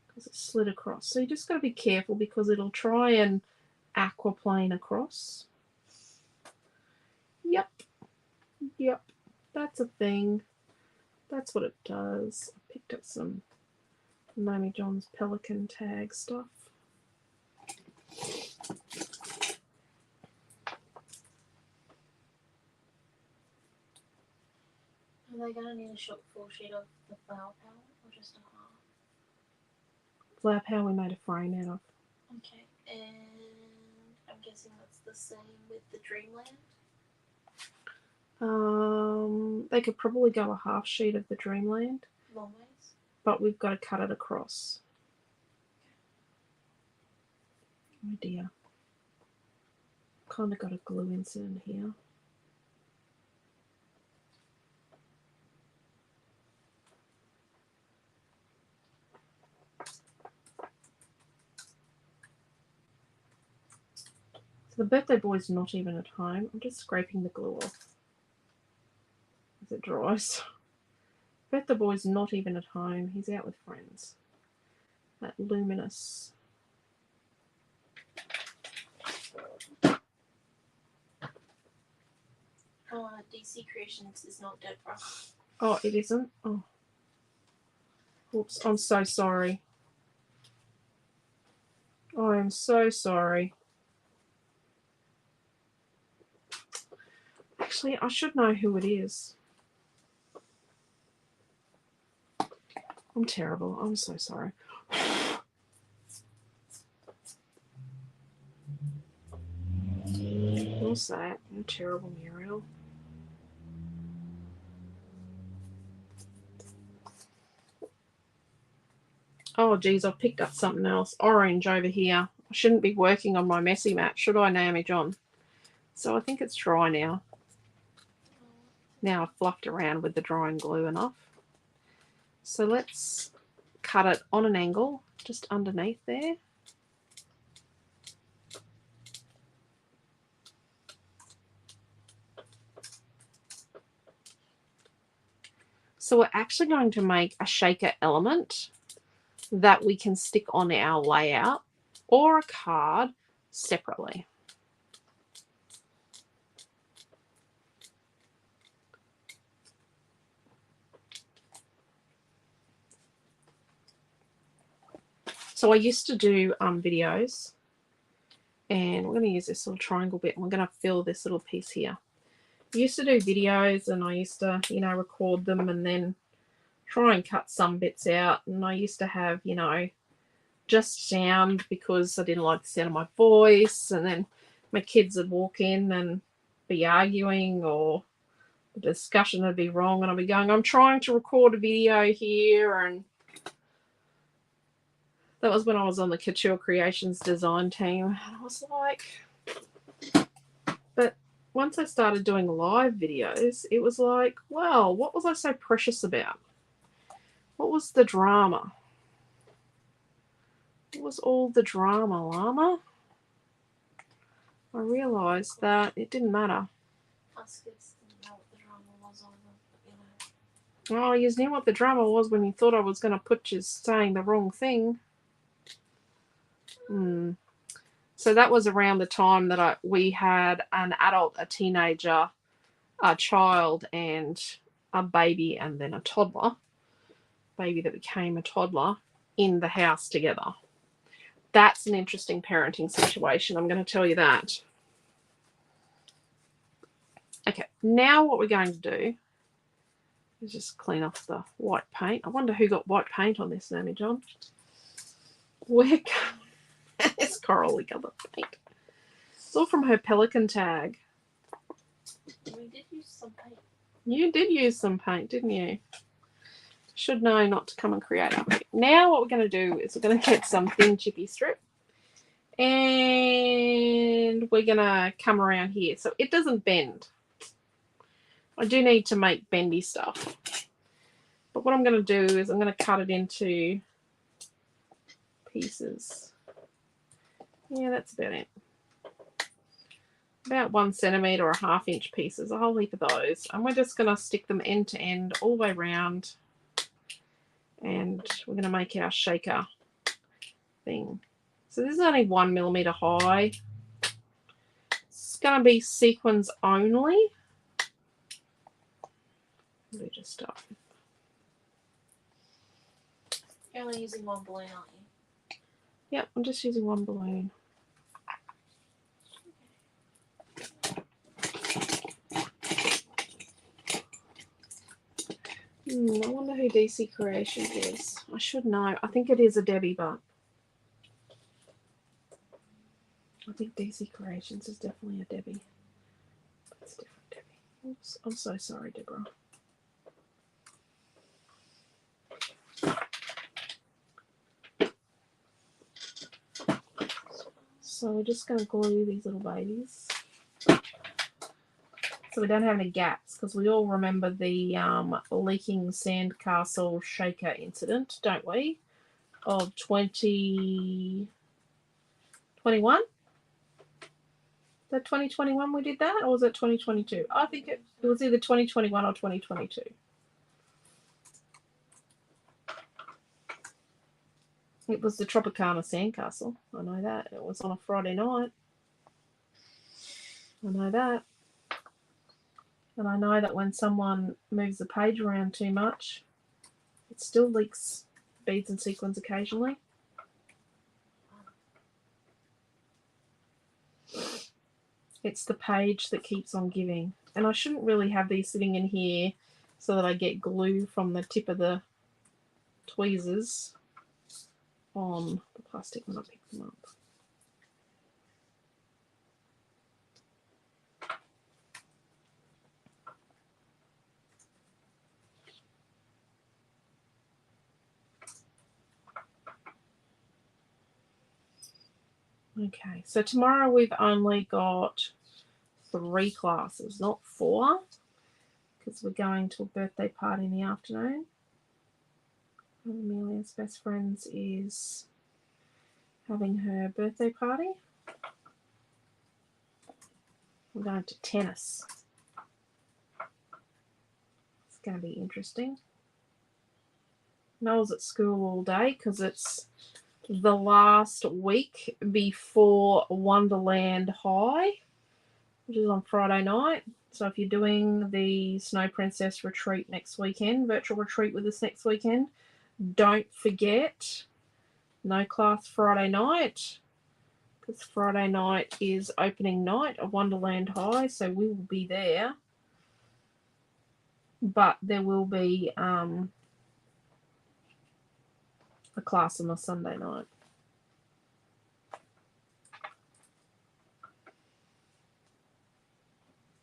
because it's slid across. So you just got to be careful because it'll try and aquaplane across. Yep, that's a thing. That's what it does. I picked up some Naomi John's Pelican tag stuff. Are they going to need a short full sheet of the flower palette or just a half? Flower power we made a frame out of. Okay, and I'm guessing that's the same with the Dreamland? They could probably go a half sheet of the Dreamland, Long ways. but we've got to cut it across. Oh dear. Kind of got a glue incident here. So the birthday boy's not even at home. I'm just scraping the glue off as it dries. Birthday boy's not even at home. He's out with friends. That luminous. DC Creations is not dead for us. Oh, it isn't? Oh. Oops, I'm so sorry. I am so sorry. Actually, I should know who it is. I'm terrible. I'm so sorry. What's that? I'm terrible, Muriel. Oh, geez, I've picked up something else. Orange over here. I shouldn't be working on my messy mat, should I, Naomi John? So I think it's dry now. Now I've fluffed around with the drying glue enough. So let's cut it on an angle, just underneath there. So we're actually going to make a shaker element that we can stick on our layout or a card separately. So I used to do videos, and we're going to use this little triangle bit, and we're going to fill this little piece here. I used to do videos, and I used to, you know, record them and then try and cut some bits out. And I used to have, you know, just sound because I didn't like the sound of my voice. And then my kids would walk in and be arguing, or the discussion would be wrong, and I'd be going, I'm trying to record a video here. And that was when I was on the Couture Creations design team. And I was like, but once I started doing live videos, it was like, well, what was I so precious about? What was the drama? What was all the drama, Llama? I realised that it didn't matter. Us kids didn't know what the drama was either, but you know. Oh, you knew what the drama was when you thought I was going to put you saying the wrong thing. So that was around the time that we had an adult, a teenager, a child, and a baby, and then a toddler. Baby that became a toddler in the house together. That's an interesting parenting situation, I'm going to tell you that. Okay, now what we're going to do is just clean off the white paint. I wonder who got white paint on this, Naomi John. Where it's corally coloured paint. It's all from her Pelican tag. We did use some paint. You did use some paint, didn't you? Should know not to come and create our paint. Now what we're going to do is we're going to get some thin chippy strip. And we're going to come around here. So it doesn't bend. I do need to make bendy stuff. But what I'm going to do is I'm going to cut it into pieces. Yeah, that's about it. About 1 centimetre or a ½ inch pieces, a whole heap of those. And we're just going to stick them end to end all the way around. And we're going to make our shaker thing. So this is only 1 millimetre high. It's going to be sequins only. We just start. You're only using one balloon, aren't you? Yep, I'm just using one balloon. I wonder who DC Creations is. I should know. I think it is a Debbie, but I think DC Creations is definitely a Debbie. That's different Debbie. Oops, I'm so sorry, Deborah. So we're just going to glue these little babies. So we don't have any gaps, because we all remember the leaking sandcastle shaker incident, don't we? Of 2021? That 2021 we did that, or was it 2022? I think it was either 2021 or 2022. It was the Tropicana Sandcastle. I know that. It was on a Friday night. I know that. And I know that when someone moves the page around too much, it still leaks beads and sequins occasionally. It's the page that keeps on giving. And I shouldn't really have these sitting in here so that I get glue from the tip of the tweezers on the plastic when I pick them up. Okay, so tomorrow we've only got 3 classes, not 4, because we're going to a birthday party in the afternoon. Amelia's best friends is having her birthday party. We're going to tennis. It's going to be interesting. Noel's at school all day because it's the last week before Wonderland High, which is on Friday night. So if you're doing the Snow Princess retreat next weekend, virtual retreat with us next weekend, don't forget, no class Friday night, because Friday night is opening night of Wonderland High, so we will be there. But there will be a class on a Sunday night.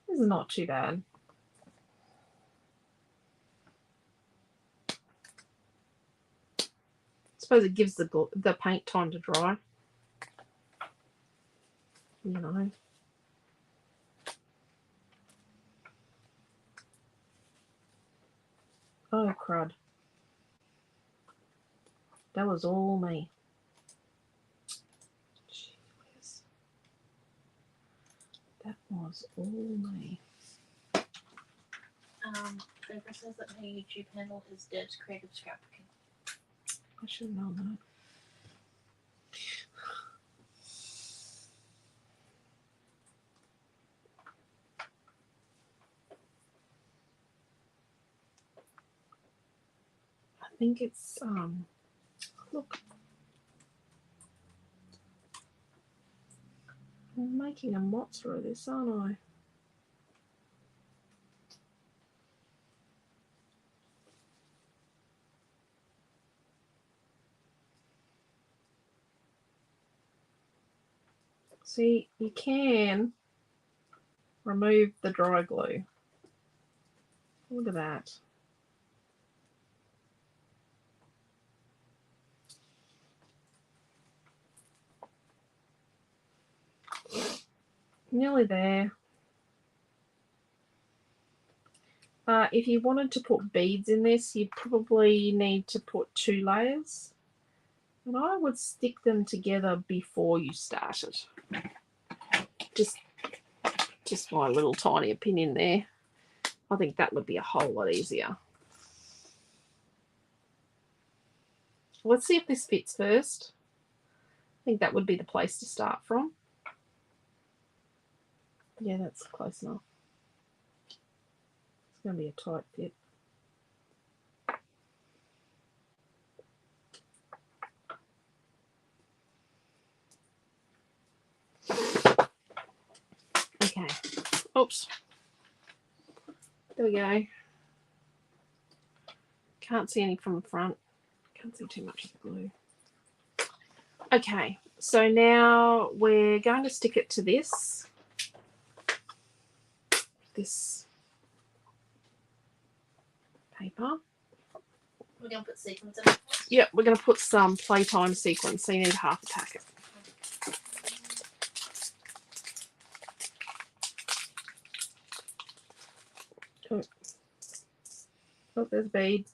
This is not too bad. I suppose it gives the paint time to dry. You know. Oh, crud. That was all me. Jeez. That was all me. Deborah says that her YouTube handle is Deb's Creative Scrapbooking. I should have known that. I think it's look. I'm making a monster of this, aren't I? See, you can remove the dry glue. Look at that. Nearly there. If you wanted to put beads in this, you'd probably need to put 2 layers. And I would stick them together before you started. Just my little tiny opinion there. I think that would be a whole lot easier. Let's see if this fits first. I think that would be the place to start from. Yeah, that's close enough. It's going to be a tight fit. Okay. Oops. There we go. Can't see any from the front. Can't see too much of the glue. Okay, so now we're going to stick it to this paper. We're going to put sequins in it. Yep, we're going to put some playtime sequins, so you need half a packet. Oh, there's a bead.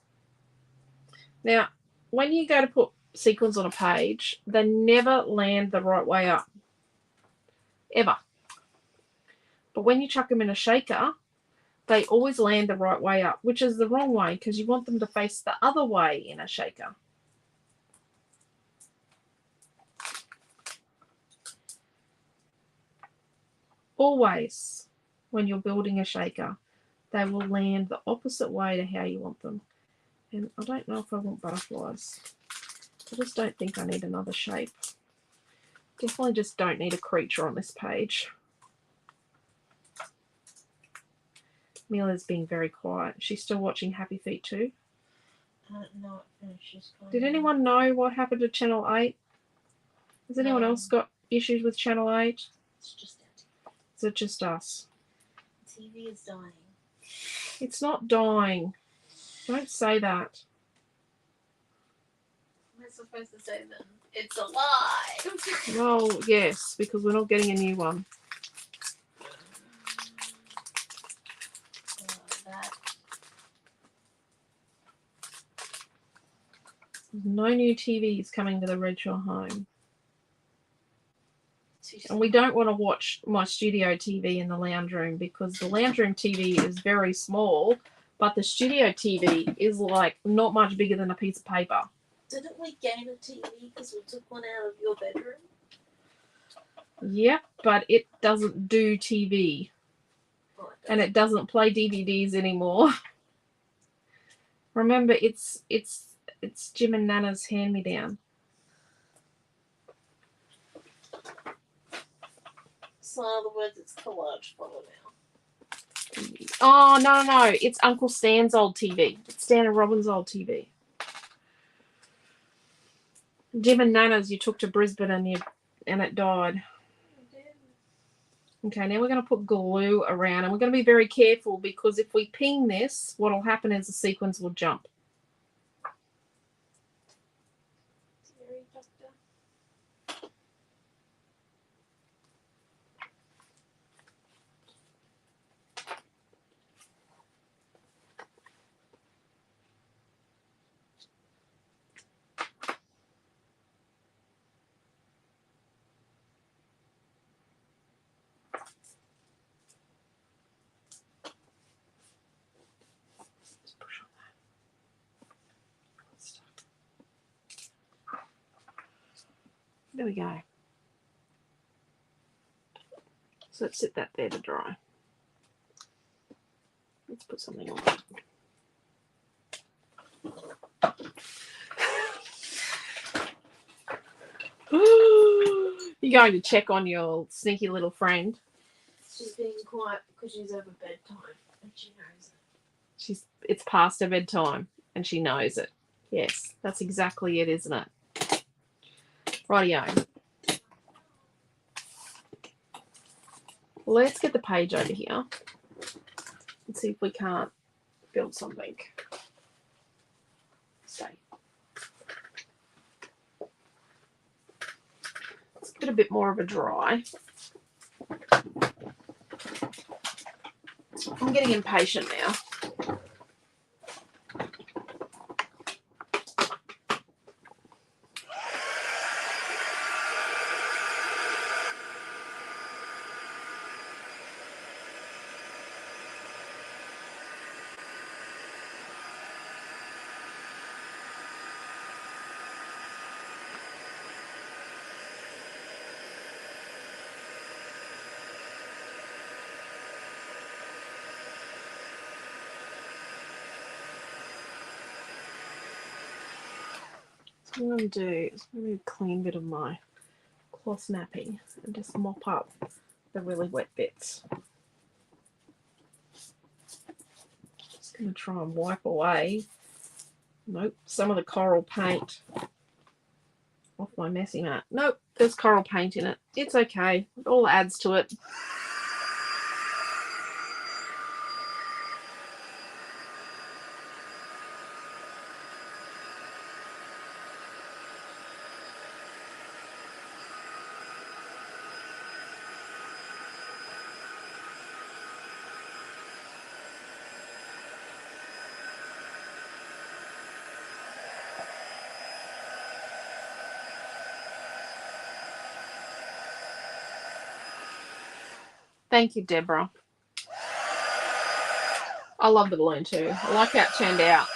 Now, when you go to put sequins on a page, they never land the right way up. Ever. But when you chuck them in a shaker, they always land the right way up, which is the wrong way because you want them to face the other way in a shaker. Always, when you're building a shaker, they will land the opposite way to how you want them. And I don't know if I want butterflies. I just don't think I need another shape. Definitely just don't need a creature on this page. Mila's being very quiet. She's still watching Happy Feet too. No, she's fine. Did anyone know what happened to Channel 8? Has anyone No. else got issues with Channel 8? It's just empty. Is it just us? TV is dying. It's not dying. Don't say that. What am I supposed to say then? It's alive! Well, yes, because we're not getting a new one. That. There's no new TVs coming to the Redshaw home. And we don't want to watch my studio TV in the lounge room because the lounge room TV is very small, but the studio TV is like not much bigger than a piece of paper. Didn't we gain a TV because we took one out of your bedroom? Yep, but it doesn't do TV. Oh, And it doesn't play DVDs anymore. Remember, it's Jim and Nana's hand-me-down. So in other words, it's collage photo now. Oh, no. It's Uncle Stan's old TV. It's Stan and Robin's old TV. Jim and Nana's you took to Brisbane and it died. Okay, now we're going to put glue around and we're going to be very careful because if we ping this, what will happen is the sequins will jump. There we go. So let's sit that there to dry. Let's put something on it. You're going to check on your sneaky little friend. She's being quiet because she's over bedtime and she knows it. It's past her bedtime and she knows it. Yes, that's exactly it, isn't it? Rightio. Let's get the page over here and see if we can't build something. Stay. Let's get a bit more of a dry. I'm getting impatient now. What I'm going to do is I'm going to clean a bit of my cloth napping and just mop up the really wet bits. Just going to try and wipe away, nope, some of the coral paint off my messy mat. Nope, there's coral paint in it. It's okay. It all adds to it. Thank you, Deborah. I love the balloon too. I like how it turned out.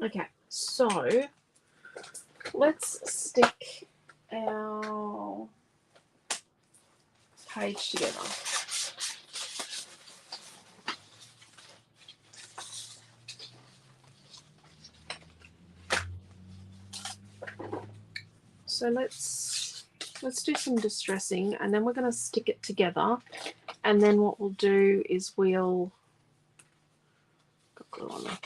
Okay, so let's stick our page together. So let's do some distressing, and then we're going to stick it together, and then what we'll do is we'll got glue on there.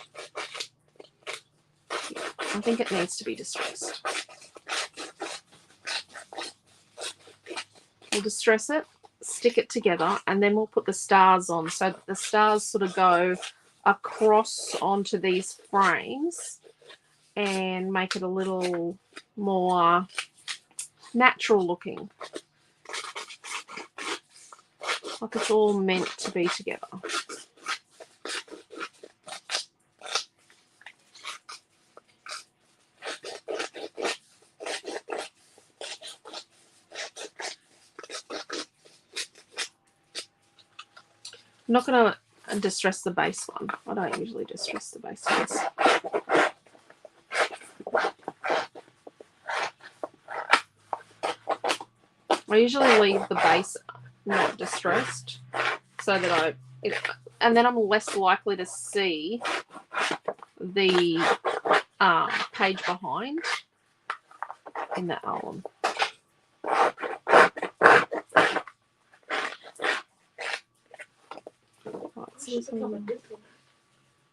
Yeah, I think it needs to be distressed. We'll distress it, stick it together, and then we'll put the stars on so that the stars sort of go across onto these frames and make it a little more natural looking. Like it's all meant to be together. I'm not going to distress the base one. I don't usually distress the base ones. I usually leave the base not distressed so that and then I'm less likely to see the page behind in the album.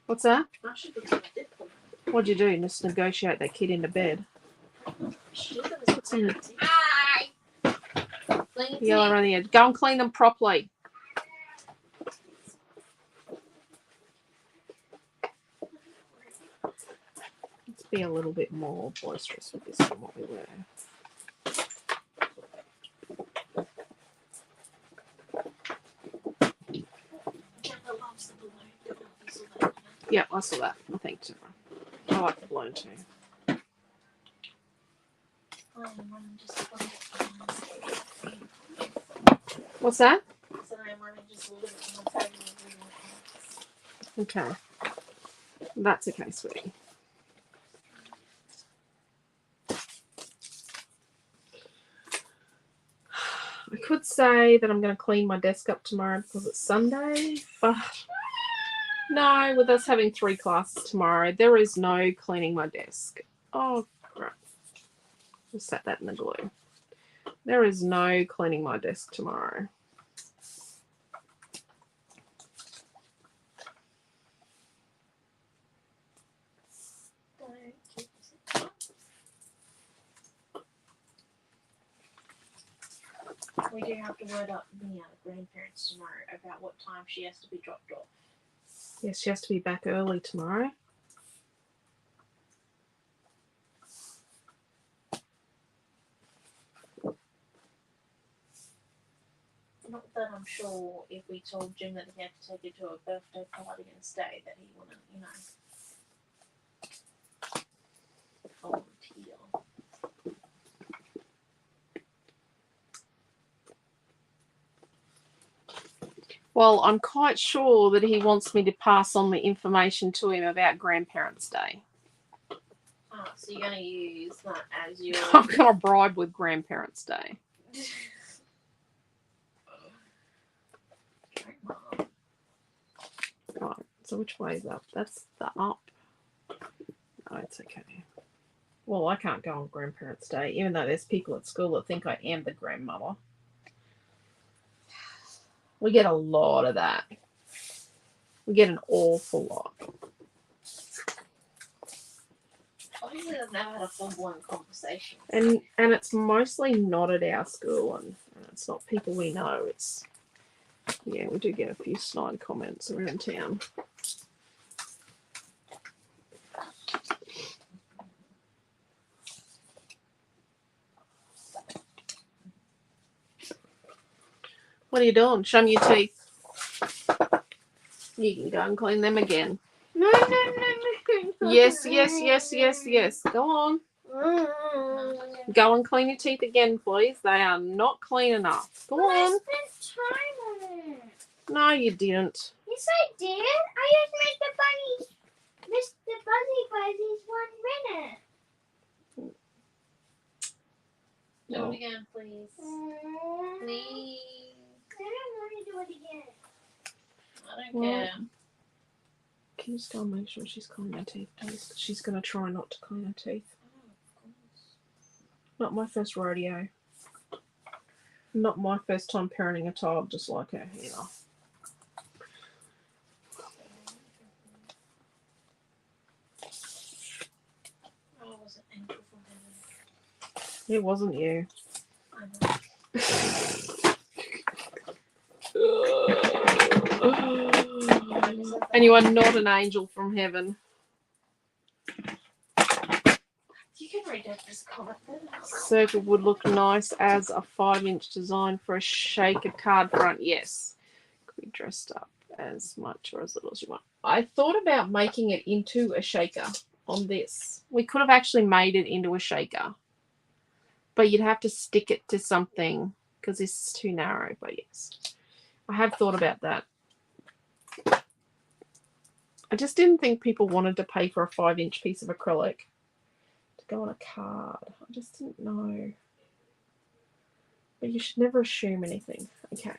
What's that? What'd you do? Just negotiate that kid into bed? Put some yellow around the edge. Go and clean them properly. Let's be a little bit more boisterous with this than what we were. Yeah, I saw that. I think too. I like the balloon too. What's that? Okay. That's okay, sweetie. I could say that I'm going to clean my desk up tomorrow because it's Sunday, but no, with us having 3 classes tomorrow, there is no cleaning my desk. Oh, crap. Just set that in the glue. There is no cleaning my desk tomorrow. We do have to word up the grandparents tomorrow about what time she has to be dropped off. Yes, she has to be back early tomorrow. Not that I'm sure if we told Jim that he had to take her to a birthday party and stay, that he wouldn't, volunteer. Well, I'm quite sure that he wants me to pass on the information to him about Grandparents' Day. Oh, so you're going to use that as your... I'm going to bribe with Grandparents' Day. Right, so which way is up? That's the up. Oh, it's okay. Well, I can't go on Grandparents' Day, even though there's people at school that think I am the grandmother. We get a lot of that. We get an awful lot. Obviously, I've never had a full-blown conversation. And it's mostly not at our school, and it's not people we know. It's, yeah, we do get a few snide comments around town. What are you doing? Show me your teeth. You can go and clean them again. No. Yes. Go on. Go and clean your teeth again, please. They are not clean enough. Go I on. spent time on it. No, you didn't. Yes, I did. I just missed the Buzzies 1 minute. Do it again, please. Please. I don't want to do it again. I don't Well, care. Can you just go and make sure she's cleaning her teeth, please? She's going to try not to clean her teeth. Oh, of course. Not my first rodeo. Not my first time parenting a child just like her either. Oh, was it angel from heaven? It wasn't you. I know. And you are not an angel from heaven. You can read out this comment then. Circle would look nice as a 5-inch design for a shaker card front. Yes. Could be dressed up as much or as little as you want. I thought about making it into a shaker on this. We could have actually made it into a shaker. But you'd have to stick it to something because this is too narrow. But yes, I have thought about that. I just didn't think people wanted to pay for a 5-inch piece of acrylic to go on a card. I just didn't know. But you should never assume anything. Okay.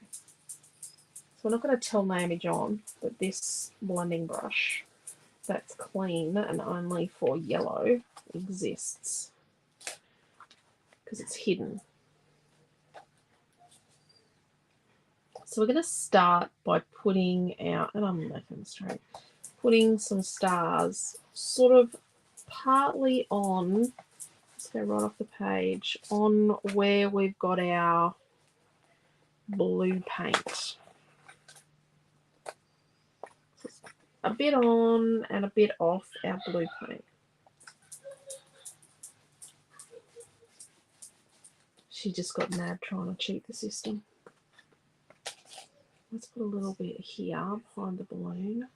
So we're not going to tell Naomi John that this blending brush that's clean and only for yellow exists. Because it's hidden. So we're going to start by putting out, and I'm making straight, putting some stars sort of partly on, let's go right off the page, on where we've got our blue paint. A bit on and a bit off our blue paint. She just got mad trying to cheat the system. Let's put a little bit here behind the balloon.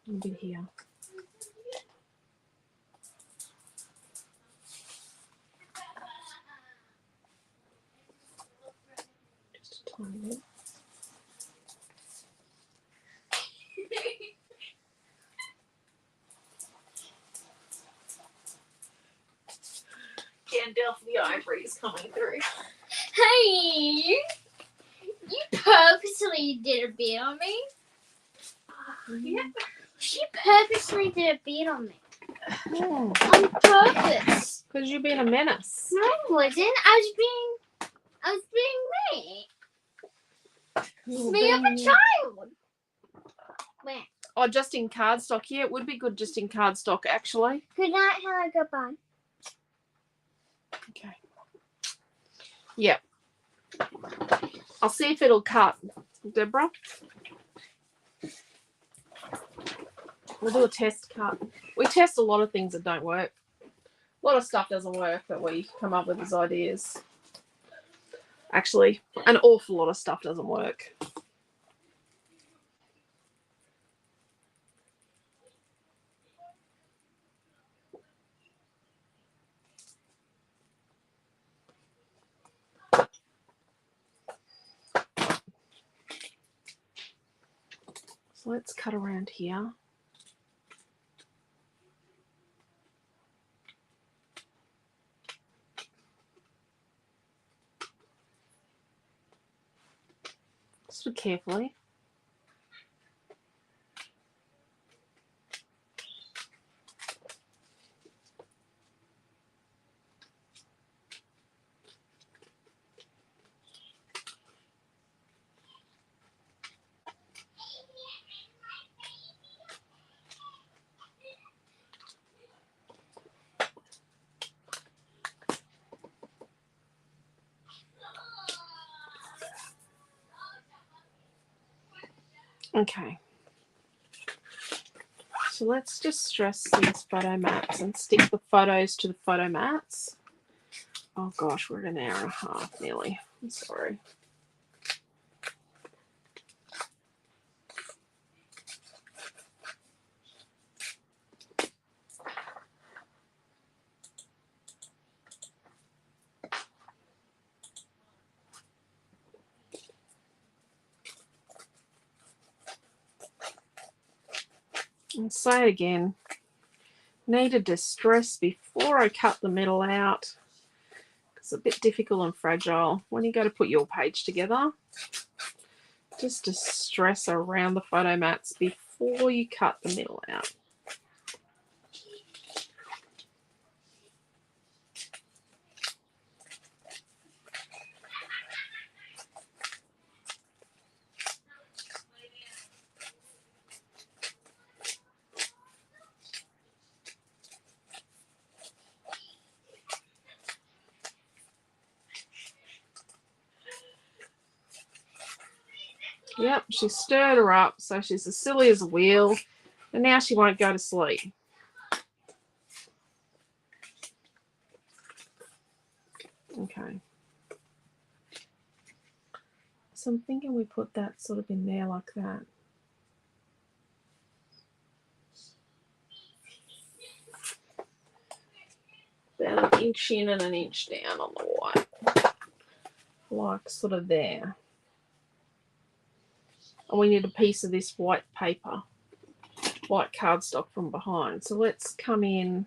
A bit here. Just a tiny bit. Gandalf the Ivory's coming through. Hey! You purposely did a bit on me. Yeah. She purposely did a bit on me. Oh, On purpose. because you've been a menace. No, I wasn't. I was being me. Me of a child. Where? Oh, just in cardstock. Yeah, it would be good just in cardstock, actually. Good night, hello, goodbye. Okay. Yep. I'll see if it'll cut, Deborah. We'll do a test cut. We test a lot of things that don't work. A lot of stuff doesn't work that we come up with as ideas. Actually, an awful lot of stuff doesn't work. So let's cut around here. Just carefully. Okay. So let's just stress these photo mats and stick the photos to the photo mats. Oh gosh, we're at an hour and a half nearly. I'm sorry. I'll say it again. Need to distress before I cut the middle out. It's a bit difficult and fragile. When you go to put your page together, just distress around the photo mats before you cut the middle out. Yep, she stirred her up, so she's as silly as a wheel, and now she won't go to sleep. Okay. So I'm thinking we put that sort of in there like that. About an inch in and an inch down on the white. Like sort of there. And we need a piece of this white paper, white cardstock from behind. So let's come in,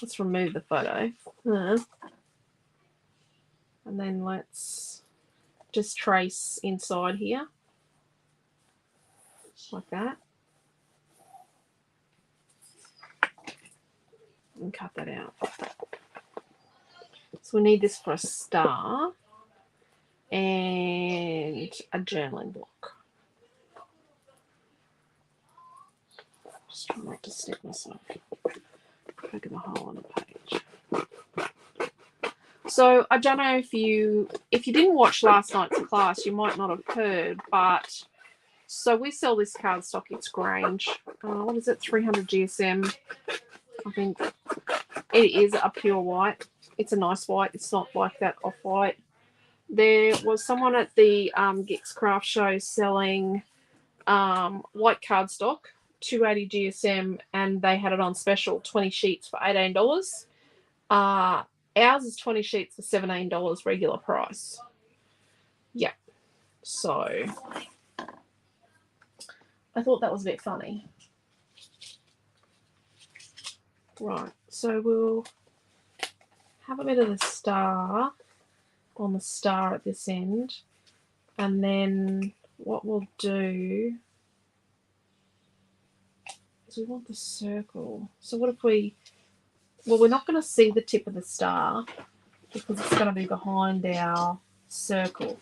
let's remove the photo. And then let's just trace inside here, like that. And cut that out. So we need this for a star and a journaling block. Just trying not to stick myself. Poking a hole in the page. So I don't know if you didn't watch last night's class, you might not have heard, but so we sell this cardstock. It's Grange. What is it? 300 GSM. I think it is a pure white. It's a nice white. It's not like that off-white. There was someone at the GICS Craft Show selling white cardstock, 280 GSM, and they had it on special, 20 sheets for $18. Ours is 20 sheets for $17 regular price. Yeah. So I thought that was a bit funny. Right. So we'll have a bit of the star on the star at this end. And then what we'll do is we want the circle. So what if we, well, we're not going to see the tip of the star because it's going to be behind our circle.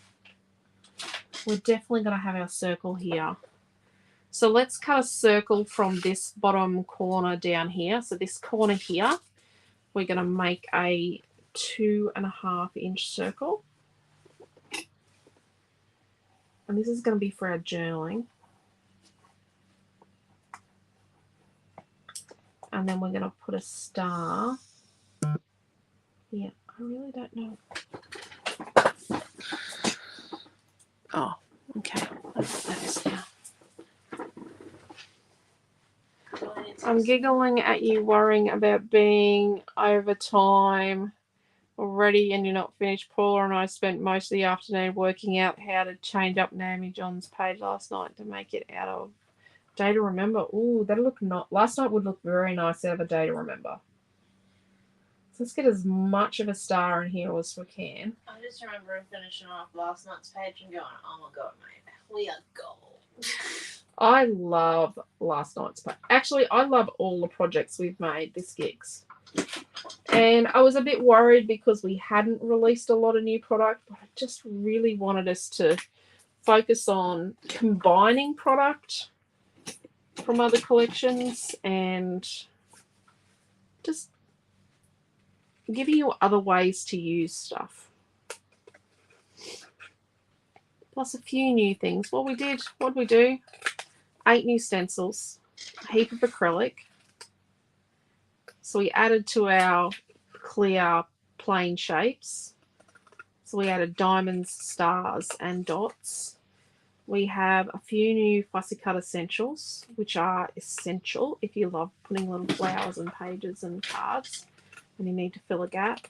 We're definitely going to have our circle here. So let's cut a circle from this bottom corner down here. So this corner here, we're going to make a 2.5 inch circle. And this is going to be for our journaling. And then we're going to put a star. Yeah, I really don't know. Oh, okay. That is now. I'm giggling at you worrying about being over time already and you're not finished. Paula and I spent most of the afternoon working out how to change up Naomi John's page last night to make it out of day to remember. Ooh, that'll look not. Last night would look very nice out of a day to remember. So let's get as much of a star in here as we can. I just remember finishing off last night's page and going, oh my god, mate, we are gold. I love last night's page. Actually, I love all the projects we've made this GICS. And I was a bit worried because we hadn't released a lot of new product, but I just really wanted us to focus on combining product from other collections and just giving you other ways to use stuff. plus a few new things. What did we do? 8 new stencils, a heap of acrylic. So we added to our clear plain shapes. So we added diamonds, stars, and dots. We have a few new fussy cut essentials, which are essential if you love putting little flowers and pages and cards and you need to fill a gap.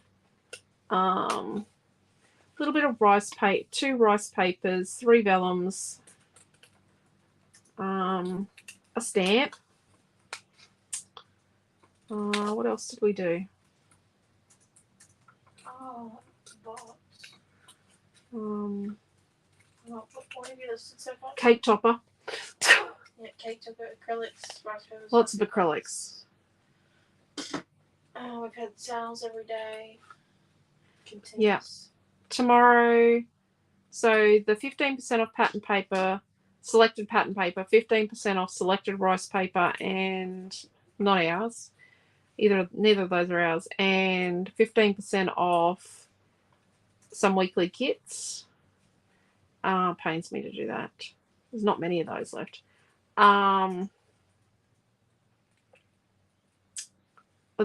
A little bit of rice paper, 2 rice papers, 3 vellums, a stamp. What else did we do? Oh, box. What have you listed so far? Cake topper. Yeah, cake topper, acrylics, rice papers. Lots of acrylics. Oh, we've had sales every day. Continues. Yeah. Tomorrow, so the 15% off pattern paper, selected pattern paper, 15% off selected rice paper, and not ours. Neither of those are ours, and 15% off some weekly kits. Pains me to do that. There's not many of those left. But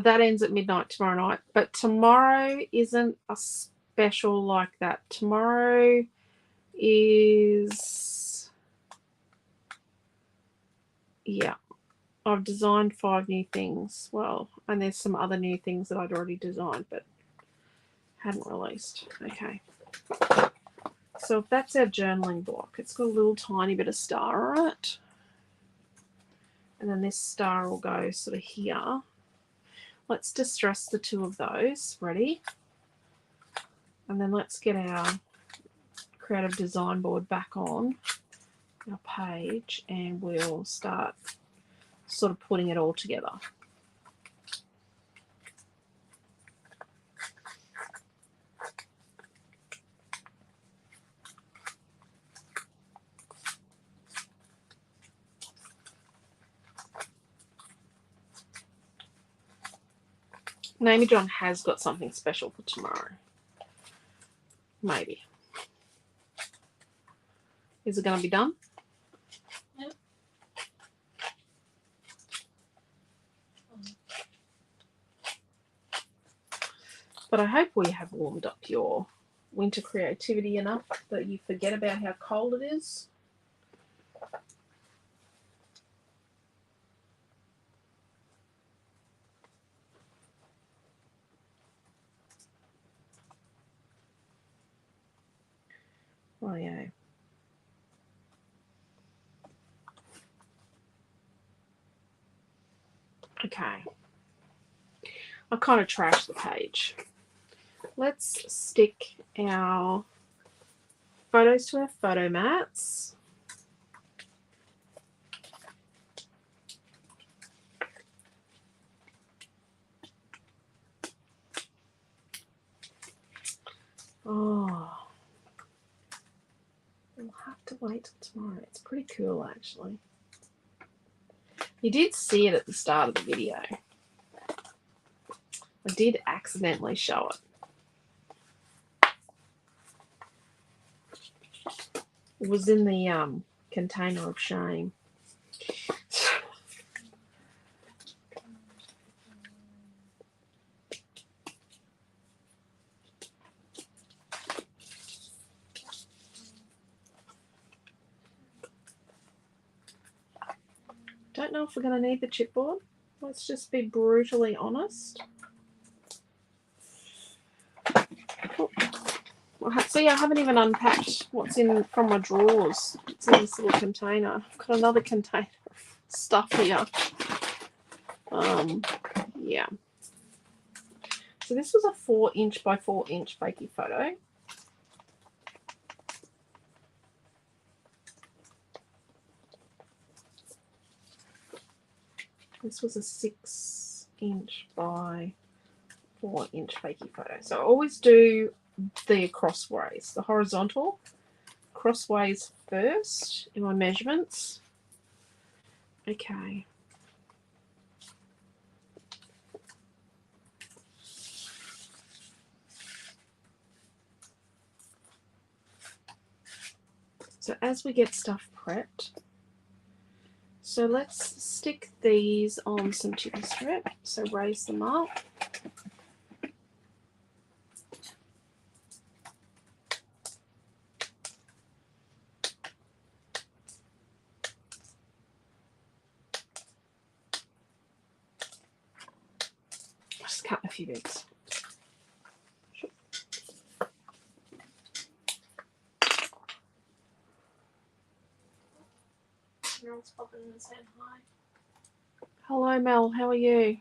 that ends at midnight tomorrow night. But tomorrow isn't a special like that. Tomorrow is, yeah, I've designed 5 new things. Well, and there's some other new things that I'd already designed but hadn't released. Okay. So if that's our journaling block, it's got a little tiny bit of star on it. And then this star will go sort of here. Let's distress the 2 of those. Ready? And then let's get our creative design board back on our page and we'll start sort of putting it all together. Amy John has got something special for tomorrow. Maybe. Is it going to be done? Yep. But I hope we have warmed up your winter creativity enough that you forget about how cold it is. Oh, yeah. Okay. I kind of trashed the page. Let's stick our photos to our photo mats. Oh. We'll have to wait till tomorrow. It's pretty cool, actually. You did see it at the start of the video. I did accidentally show it. It was in the container of shame. Don't know if we're going to need the chipboard. Let's just be brutally honest. See, I haven't even unpacked what's in from my drawers. It's in this little container. I've got another container of stuff here. Yeah. So this was a 4" by 4" fakey photo. This was a 6" by 4" fakey photo. So I always do the crossways, the horizontal crossways first in my measurements. Okay. So as we get stuff prepped, so let's stick these on some chippy strip. So raise them up. Just cut a few bits. Mel's popping in and saying hi. Hello, Mel. How are you?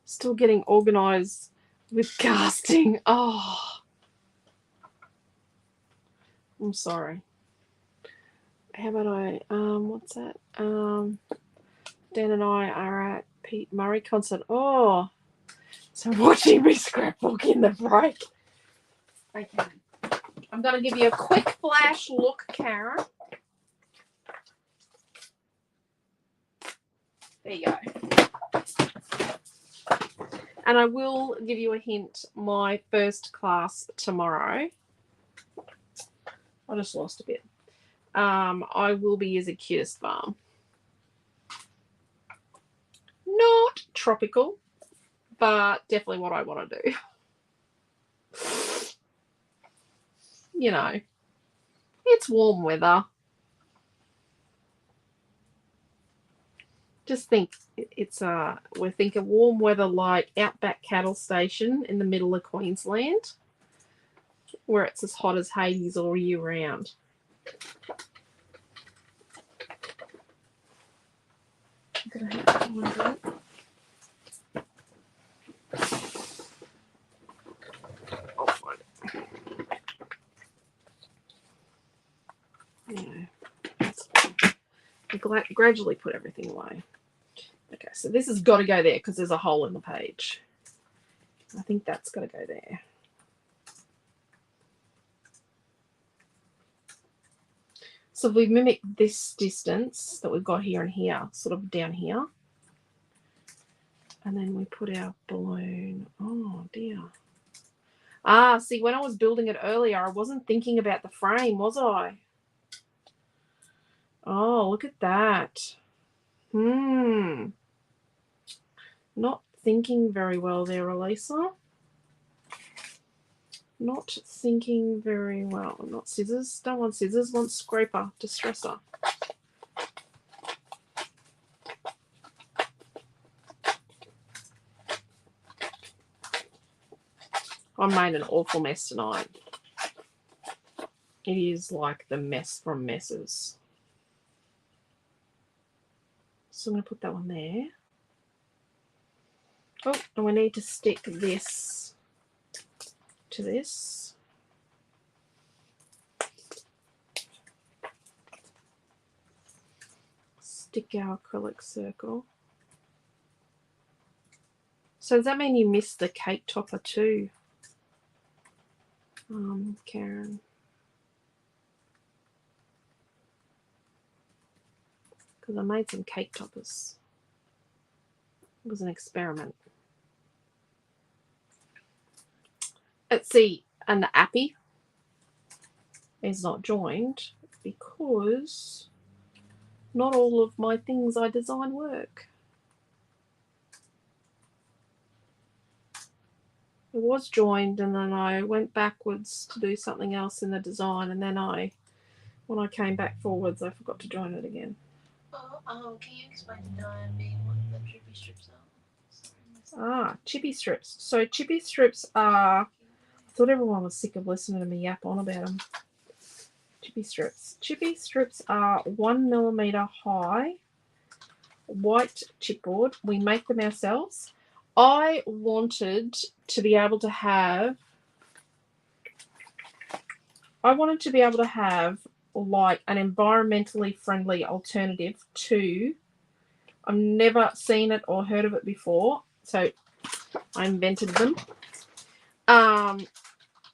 Still getting organised with casting. Oh, I'm sorry. How about what's that? Dan and I are at Pete Murray concert. Oh, so watching me scrapbook in the break. Okay. I'm going to give you a quick flash look, Karen. There you go. And I will give you a hint. My first class tomorrow. I just lost a bit. I will be using Cutest Farm. Not tropical, but definitely what I want to do. You know, it's warm weather. Just think we're thinking warm weather like Outback Cattle Station in the middle of Queensland, where it's as hot as Hades all year round. I'm gonna have one drink. I'll find it. Yeah, I gradually put everything away. Okay, so this has got to go there because there's a hole in the page. I think that's got to go there. So we mimic this distance that we've got here and here, sort of down here. And then we put our balloon. Oh, dear. Ah, see, when I was building it earlier, I wasn't thinking about the frame, was I? Oh, look at that. Not thinking very well there, Elisa. Not thinking very well. Not scissors. Don't want scissors. Want scraper, distresser. I made an awful mess tonight. It is like the mess from messes. So I'm going to put that one there. Oh, and we need to stick this to this. Stick our acrylic circle. So does that mean you missed the cake topper too, Karen? Because I made some cake toppers. It was an experiment. Let's see, and the appy is not joined because not all of my things I design work. It was joined and then I went backwards to do something else in the design, and then when I came back forwards, I forgot to join it again. Can you explain to Diane being what the chippy strips are? Ah, chippy strips. So chippy strips are, I thought everyone was sick of listening to me yap on about them. Chippy strips. Chippy strips are 1 millimeter high white chipboard. We make them ourselves. I wanted to be able to have like an environmentally friendly alternative to, I've never seen it or heard of it before, so I invented them. An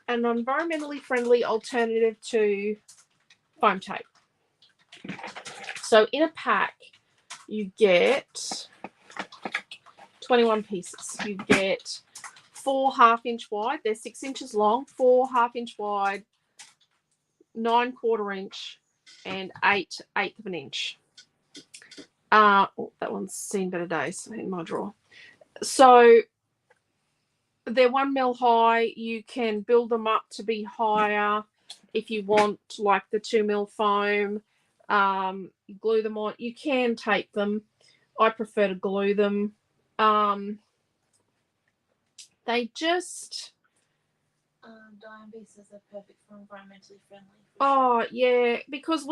environmentally friendly alternative to foam tape. So in a pack, you get 21 pieces. You get 4 1/2-inch wide. They're 6 inches long, 4 1/2-inch wide, 9 1/4 inch, and 8 1/8 of an inch. Oh, that one's seen better days in my drawer. So they're 1 mil high. You can build them up to be higher if you want, like the 2 mil foam. You glue them on. You can tape them. I prefer to glue them. They just... Diane B says they're perfect for environmentally friendly. Oh, yeah, because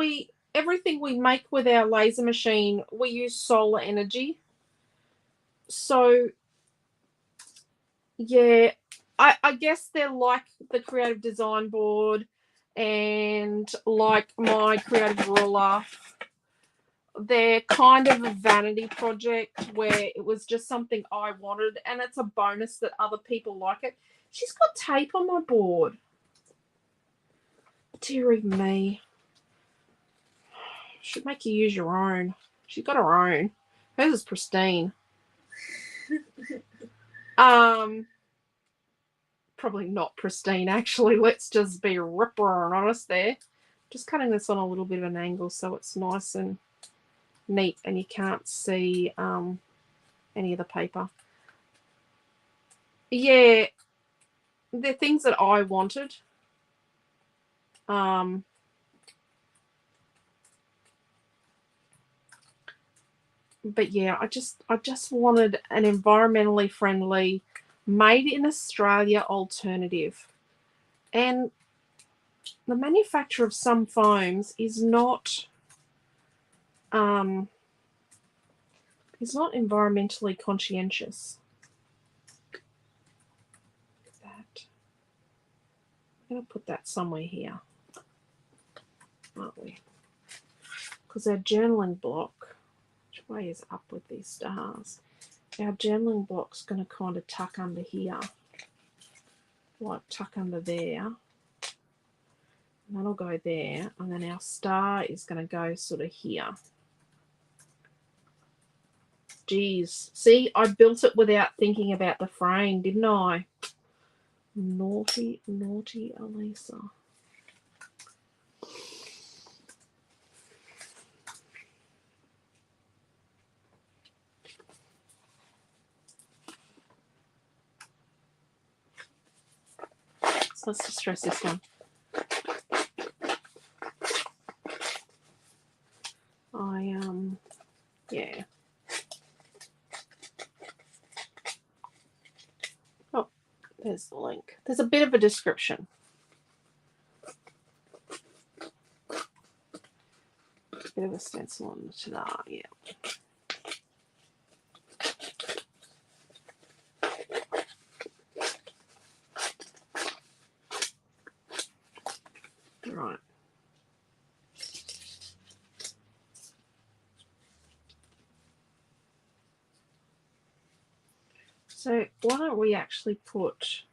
everything we make with our laser machine, we use solar energy. So, yeah, I guess they're like the creative design board and like my creative ruler. They're kind of a vanity project where it was just something I wanted, and it's a bonus that other people like it. She's got tape on my board. Dearie me. Should make you use your own. She's got her own. Hers is pristine. Probably not pristine, actually. Let's just be ripper and honest there. Just cutting this on a little bit of an angle so it's nice and neat and you can't see any of the paper. Yeah, they're things that I wanted. But yeah, I just wanted an environmentally friendly, made in Australia alternative. And the manufacture of some foams is not environmentally conscientious. Look at that. I'm going to put that somewhere here, aren't we? Because our journaling block, which way is up with these stars? Our journaling block's going to kind of tuck under here, like tuck under there. And that'll go there, and then our star is going to go sort of here. Geez, see, I built it without thinking about the frame, didn't I? Naughty, naughty Elisa. So let's distress this one. Yeah. Oh, there's the link. There's a bit of a description. Bit of a stencil on the ta-da, yeah. Right. So why don't we actually put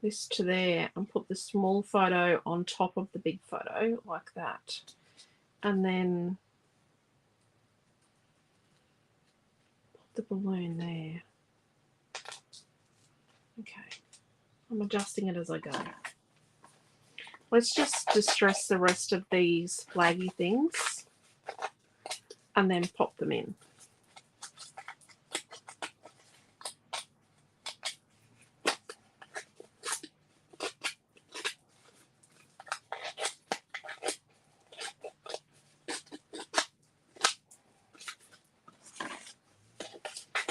this to there and put the small photo on top of the big photo like that. And then put the balloon there. Okay. I'm adjusting it as I go. Let's just distress the rest of these flaggy things and then pop them in.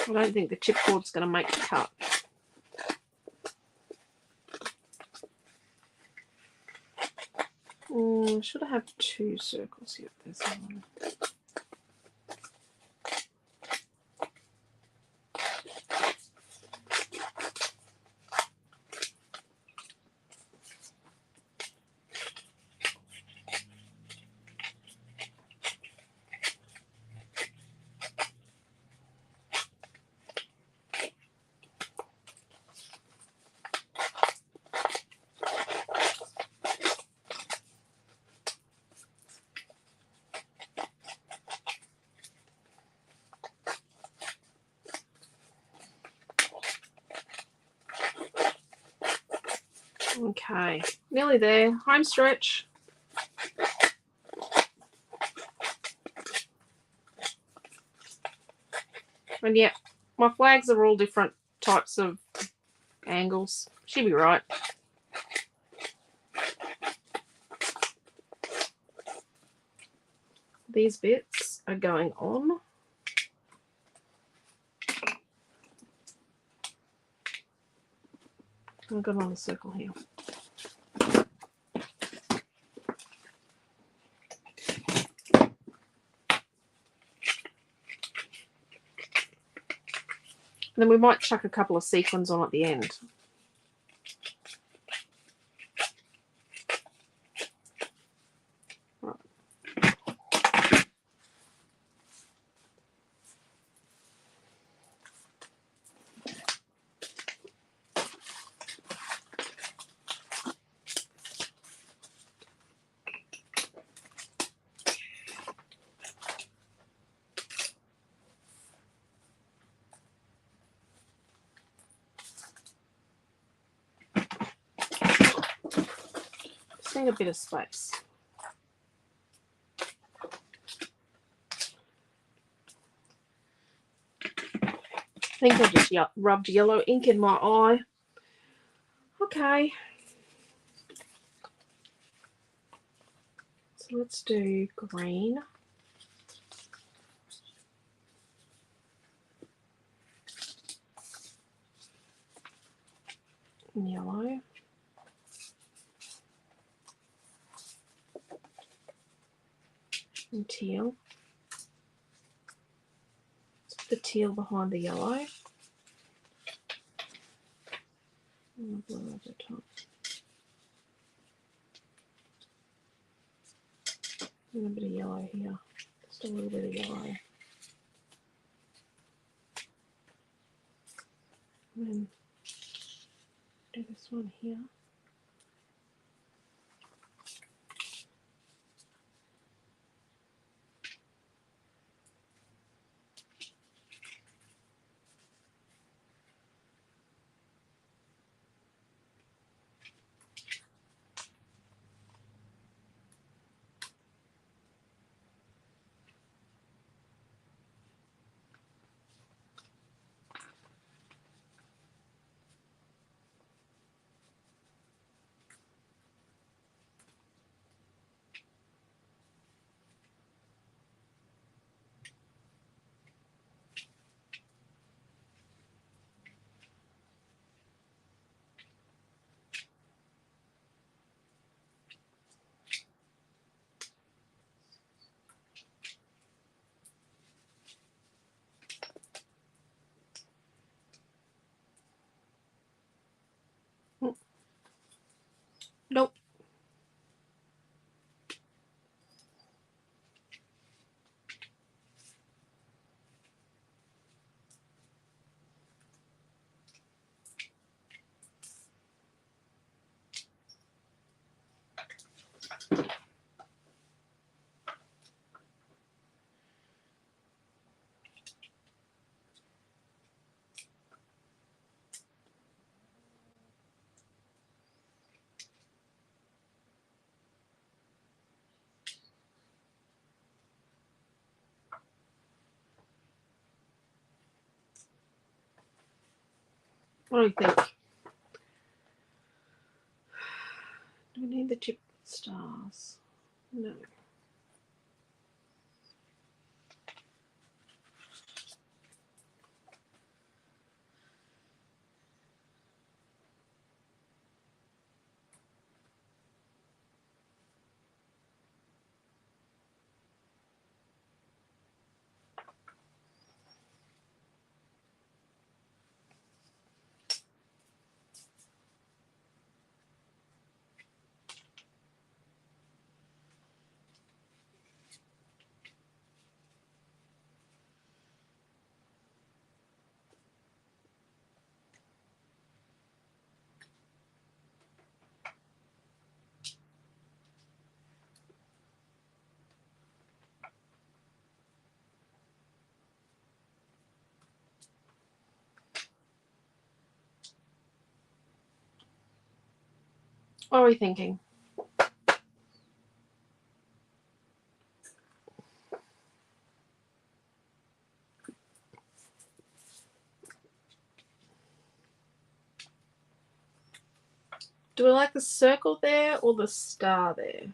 I don't think the chipboard's going to make the cut. Should I have 2 circles here? There's one. Okay, nearly there. Home stretch. And yeah, my flags are all different types of angles. Should be right. These bits are going on. I've got another circle here. And then we might chuck a couple of sequins on at the end. Just need a bit of space. I think I just rubbed yellow ink in my eye. Okay. So let's do green. And yellow. And teal. Let's put the teal behind the yellow. And the blue at the top. And a bit of yellow here. Just a little bit of yellow. And then do this one here. Nope. What do you think? Do we need the chip stars? No. What are we thinking? Do we like the circle there or the star there?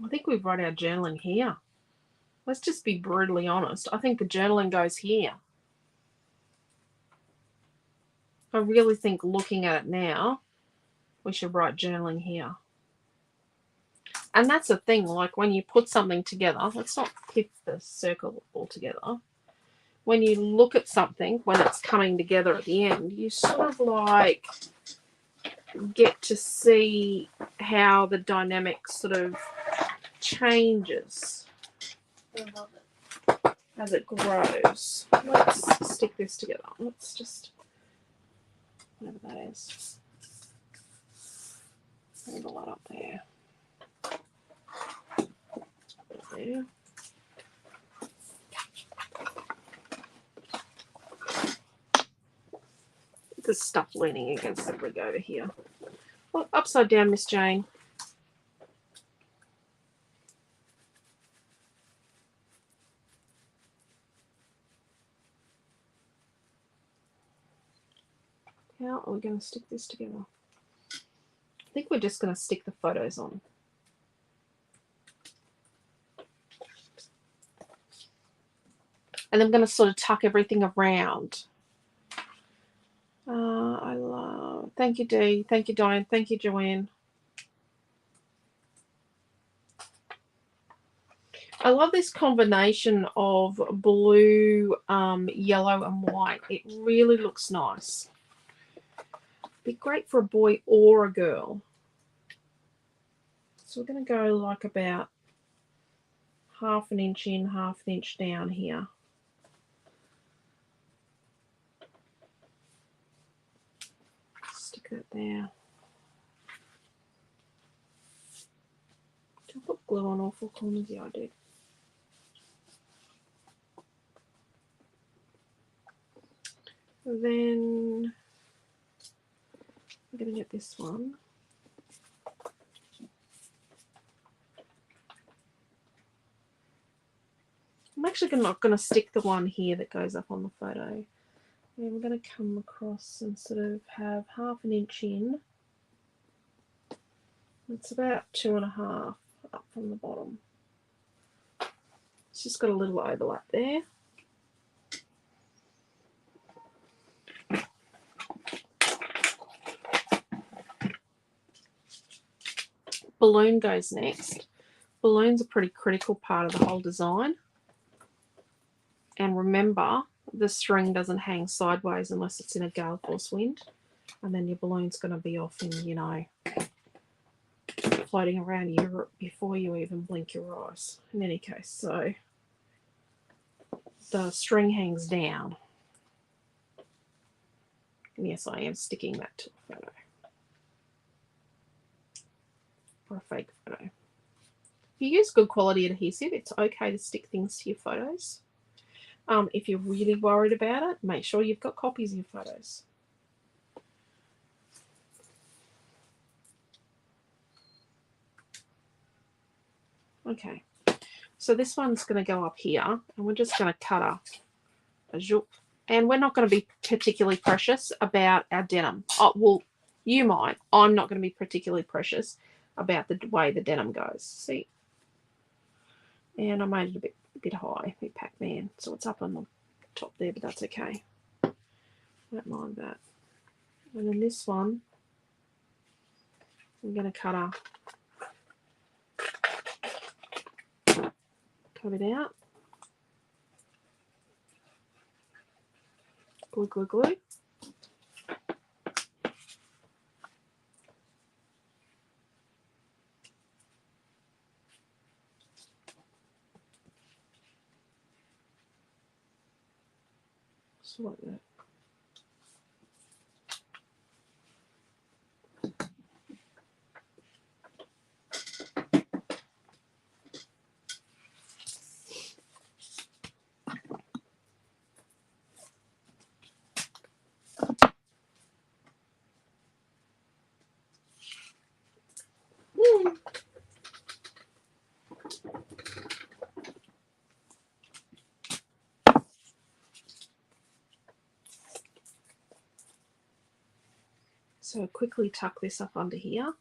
I think we've wrote our journaling here. Let's just be brutally honest. I think the journaling goes here. I really think looking at it now, we should write journaling here. And that's the thing, like when you put something together, let's not pick the circle all together. When you look at something, when it's coming together at the end, you sort of like get to see how the dynamic sort of changes I love it. as it grows. Let's stick this together. Let's just, whatever that is. Hold the light up there. There. There's stuff leaning against the brick over here. Well, upside down, Miss Jane. How are we going to stick this together? I think we're just going to stick the photos on. And I'm going to sort of tuck everything around. I love, thank you, Dee. Thank you, Diane. Thank you, Joanne. I love this combination of blue, yellow, and white. It really looks nice. Be great for a boy or a girl. So we're going to go like about half an inch in, half an inch down here. Stick that there. Did I put glue on all four corners? Yeah, I did. Then I'm going to get this one. I'm actually not going to stick the one here that goes up on the photo. And we're going to come across and sort of have half an inch in. It's about 2.5 up from the bottom. It's just got a little overlap there. Balloon goes next. Balloon's a pretty critical part of the whole design. And remember, the string doesn't hang sideways unless it's in a gale force wind. And then your balloon's going to be off in, you know, floating around Europe before you even blink your eyes. In any case, so the string hangs down. And yes, I am sticking that to a photo. Or a fake photo. If you use good quality adhesive, it's okay to stick things to your photos. If you're really worried about it, make sure you've got copies of your photos. Okay, so this one's going to go up here, and we're just going to cut a zhoop. And we're not going to be particularly precious about our denim. Oh, well, you might. I'm not going to be particularly precious about the way the denim goes. See? And I made it a bit high, a bit Pac-Man, so it's up on the top there, but that's okay. Don't mind that. And then this one, I'm going to cut it out. Glue, glue, glue. Just like that. So quickly tuck this up under here.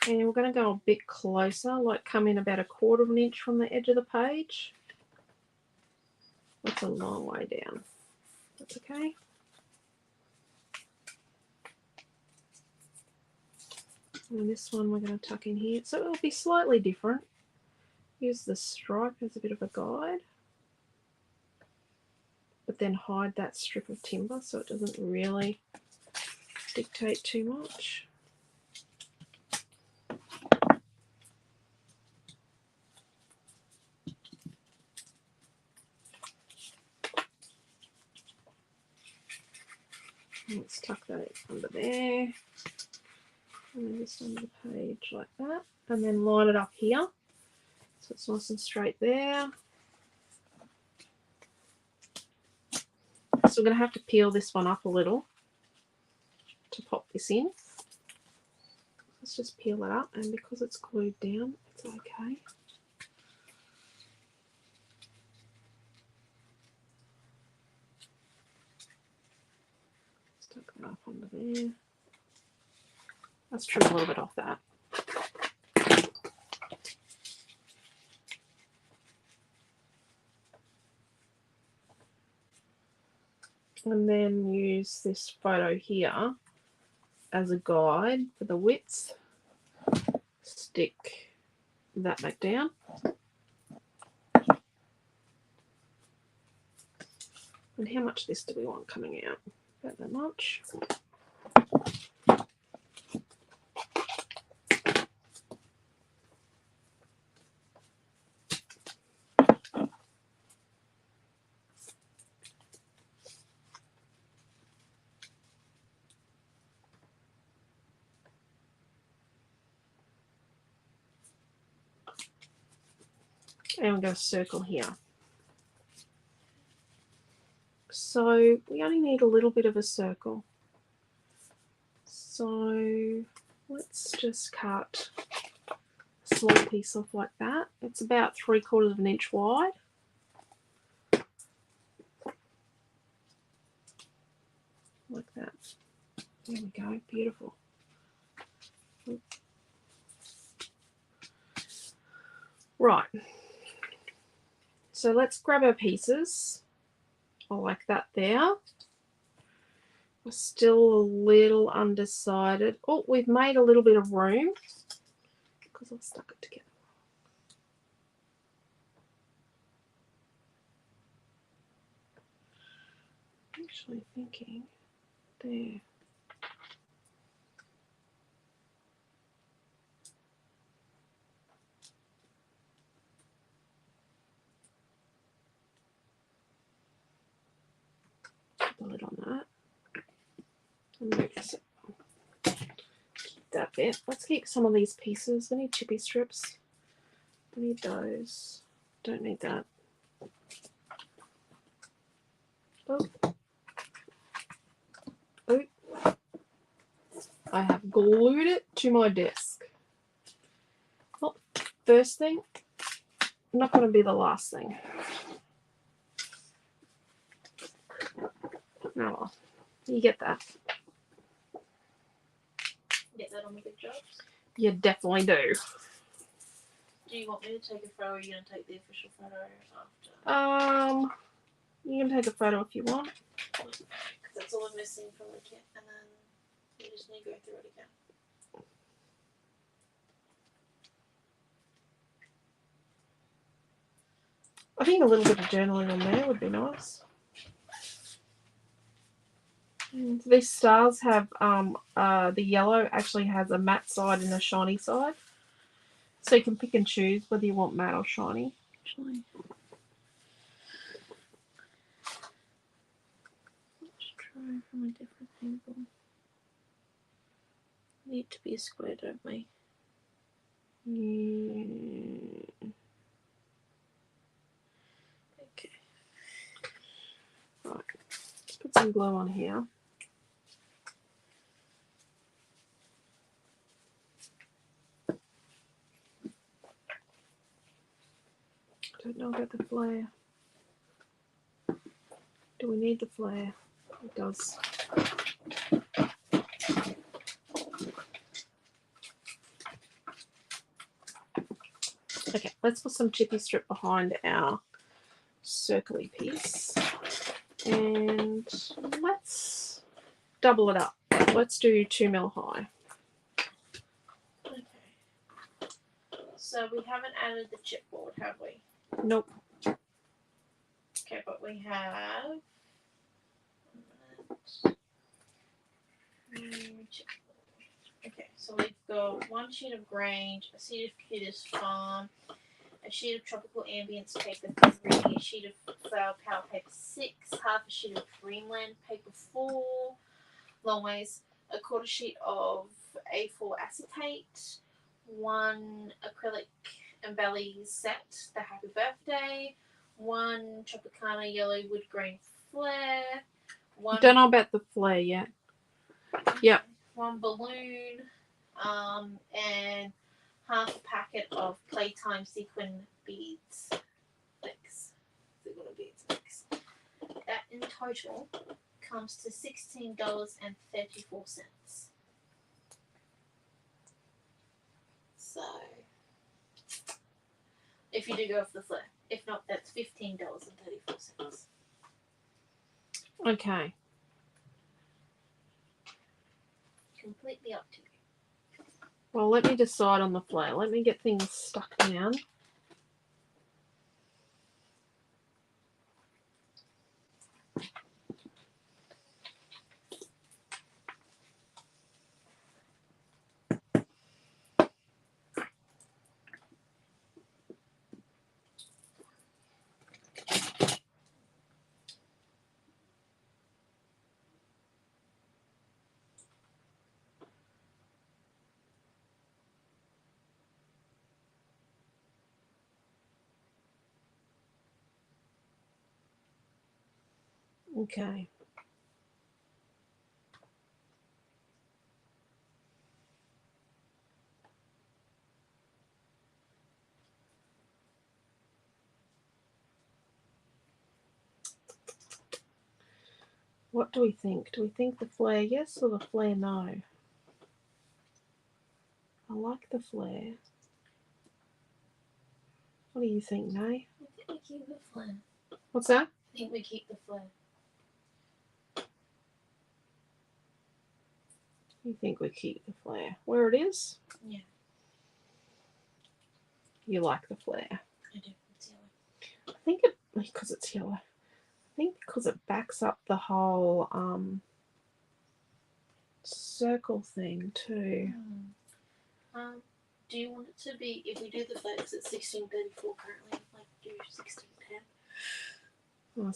And we're going to go a bit closer, like come in about 1/4 of an inch from the edge of the page. That's a long way down. That's okay. And this one we're going to tuck in here. So it'll be slightly different. Use the stripe as a bit of a guide. But then hide that strip of timber so it doesn't really dictate too much. Let's tuck that under there. And then just under the page like that. And then line it up here. So it's nice and straight there. So we're going to have to peel this one up a little to pop this in. Let's just peel it up, and because it's glued down, it's okay. Let's tuck that up under there. Let's trim a little bit off that. And then use this photo here as a guide for the width. Stick that back down. And how much of this do we want coming out? About that much. And we're going to circle here. So we only need a little bit of a circle. So let's just cut a small piece off like that. It's about 3/4 of an inch wide. Like that. There we go, beautiful. Right. So let's grab our pieces. I like that there. We're still a little undecided. Oh, we've made a little bit of room because I've stuck it together. I'm actually thinking there. Put the lid on that. And move this. Keep that bit. Let's keep some of these pieces. We need chippy strips. We need those. Don't need that. Oh. Oh. I have glued it to my desk. Well, first thing, not going to be the last thing. Oh well, you get that. Get that on the big jobs? You definitely do. Do you want me to take a photo, or are you going to take the official photo after? You can take a photo if you want. Because that's all I'm missing from the kit, and then you just need to go through it again. I think a little bit of journaling on there would be nice. These stars have the yellow actually has a matte side and a shiny side, so you can pick and choose whether you want matte or shiny. Actually, let's try from a different angle. Need to be a square, don't we? Okay. Right. Let's put some glue on here. I don't know about the flare. Do we need the flare? It does. Okay, let's put some chippy strip behind our circly piece. And let's double it up. Let's do 2mm high. Okay. So we haven't added the chipboard, have we? Nope. Okay, but we have. Okay, so we've got 1 sheet of Grange, a sheet of Cutest Farm, a sheet of Tropical Ambience paper 3, a sheet of Flower Power paper 6, half a sheet of Dreamland paper 4, long ways, a quarter sheet of A4 acetate, 1 acrylic embellies set, the Happy Birthday, 1 Tropicana yellow wood grain flare, 1 Don't know about the flare yet. Yep. 1 balloon, and half a packet of Playtime sequin beads mix. Sequin beads mix. That in total comes to $16.34. So, if you do go for the flare, if not, that's $15.34. Okay. Completely up to you. Well, let me decide on the flare. Let me get things stuck down. Okay. What do we think? Do we think the flare yes or the flare no? I like the flare. What do you think, Nay? I think we keep the flare. What's that? I think we keep the flare. You think we keep the flare where it is? Yeah. You like the flare? I do. It's yellow. I think it because it's yellow. I think because it backs up the whole circle thing too. Do you want it to be, if we do the flare, it's at 1634 currently, like do 1610? What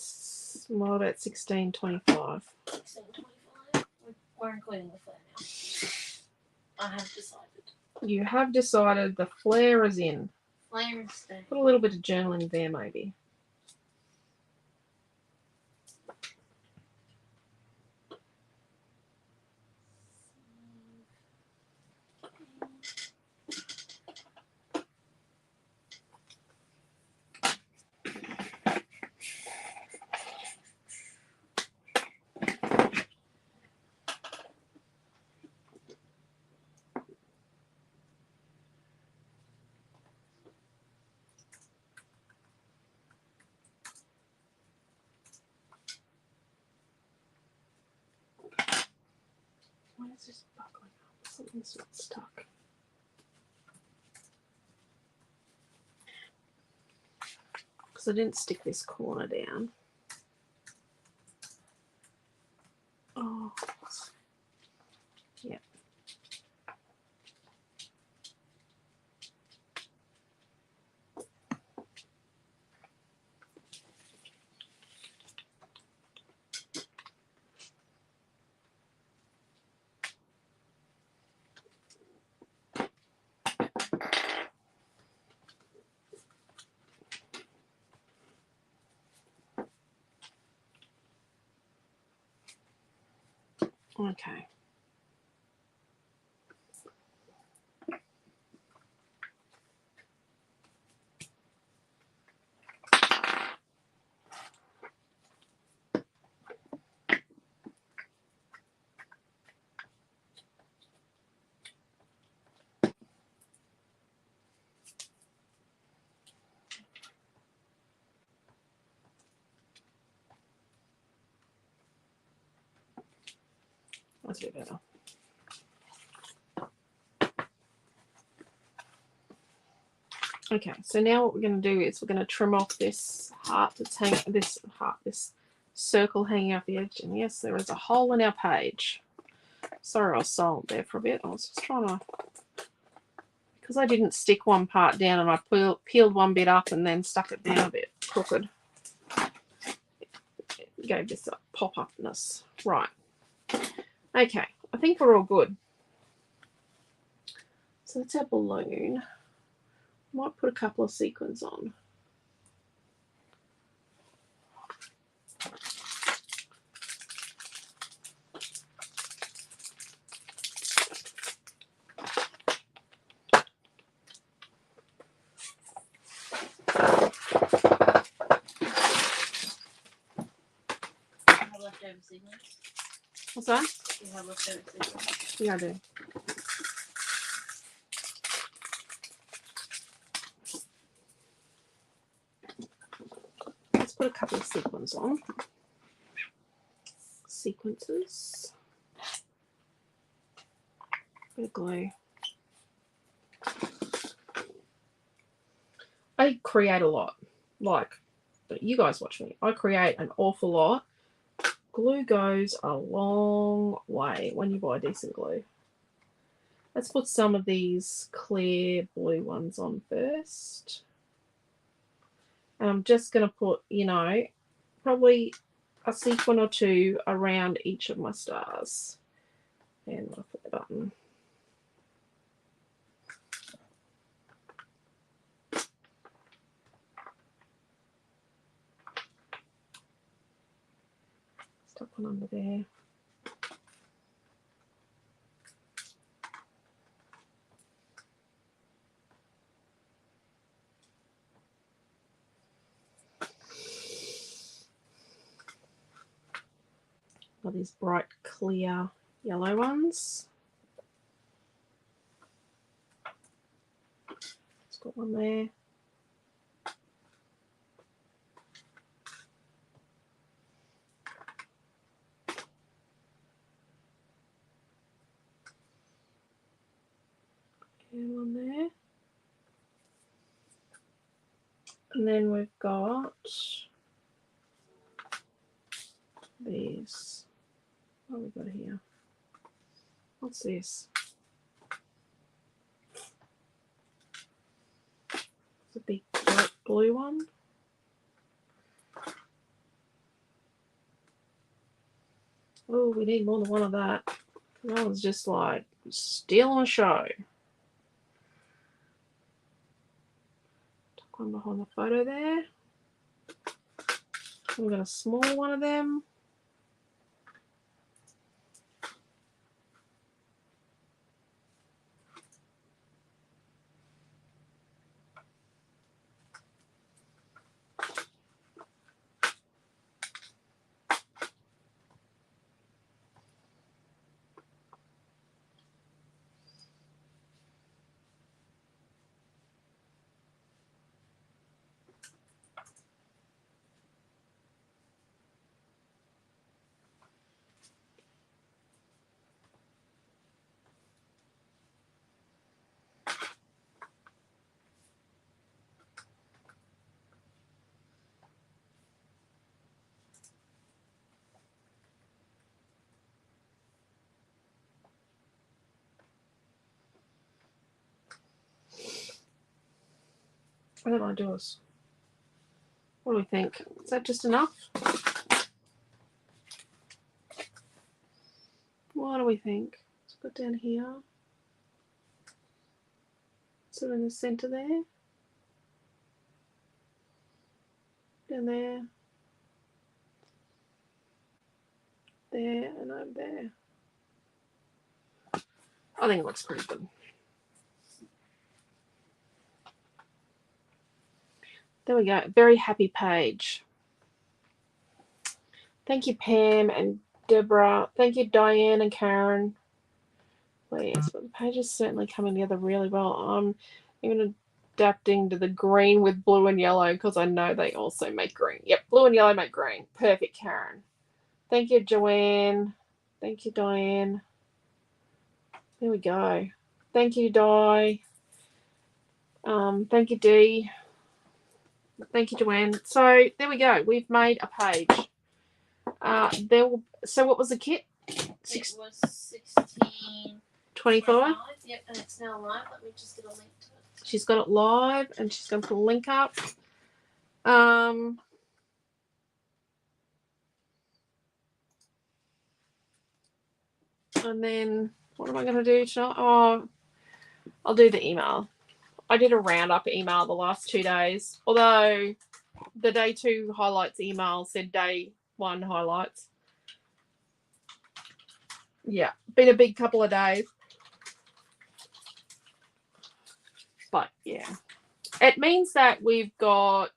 about 1625? 1625? We're including the flare now. I have decided. You have decided the flare is in. Flare is staying. Put a little bit of journaling there, maybe. Why is this buckling up? Something's not stuck. Because I didn't stick this corner down. Oh, yeah. Okay. That's a bit better. Okay, so now what we're going to do is we're going to trim off this heart that's hanging, this circle hanging off the edge. And yes, there is a hole in our page. Sorry, I was silent there for a bit. I was just trying to, because I didn't stick one part down and I peeled one bit up and then stuck it down a bit crooked. It gave this a pop-upness. Right. Okay, I think we're all good. So that's our balloon. Might put a couple of sequins on. Leftover sequins. What's that? You have leftover sequins. Yeah, I do. Let's put a couple of sequins on. Sequences. Bit of glue. I create a lot. But you guys watch me. I create an awful lot. Glue goes a long way when you buy decent glue. Let's put some of these clear blue ones on first. And I'm just going to put, you know, probably a sequin or two around each of my stars. And I'll put the button. Stuck one under there. Got these bright clear yellow ones. It's got one there. And one there. And then we've got these. What have we got here? What's this? It's a big blue one. Oh, we need more than one of that. That one's just like stealing a show. Tuck one behind the photo there. We've got a small one of them. I don't mind yours. What do we think? Is that just enough? What do we think? Let's put down here. So in the center there. Down there. There and over there. I think it looks pretty good. There we go. Very happy page. Thank you, Pam and Deborah. Thank you, Diane and Karen. Please. But the page is certainly coming together really well. I'm even adapting to the green with blue and yellow because I know they also make green. Yep, blue and yellow make green. Perfect, Karen. Thank you, Joanne. Thank you, Diane. There we go. Thank you, Di. Thank you, Dee. Thank you, Joanne. So there we go. We've made a page. So what was the kit? It was 16.25. Yep, and it's now live. Let me just get a link to it. She's got it live, and she's going to put a link up. And then what am I going to do tonight? Oh, I'll do the email. I did a roundup email the last 2 days, although the day 2 highlights email said day 1 highlights. Yeah, been a big couple of days. But yeah, it means that you've got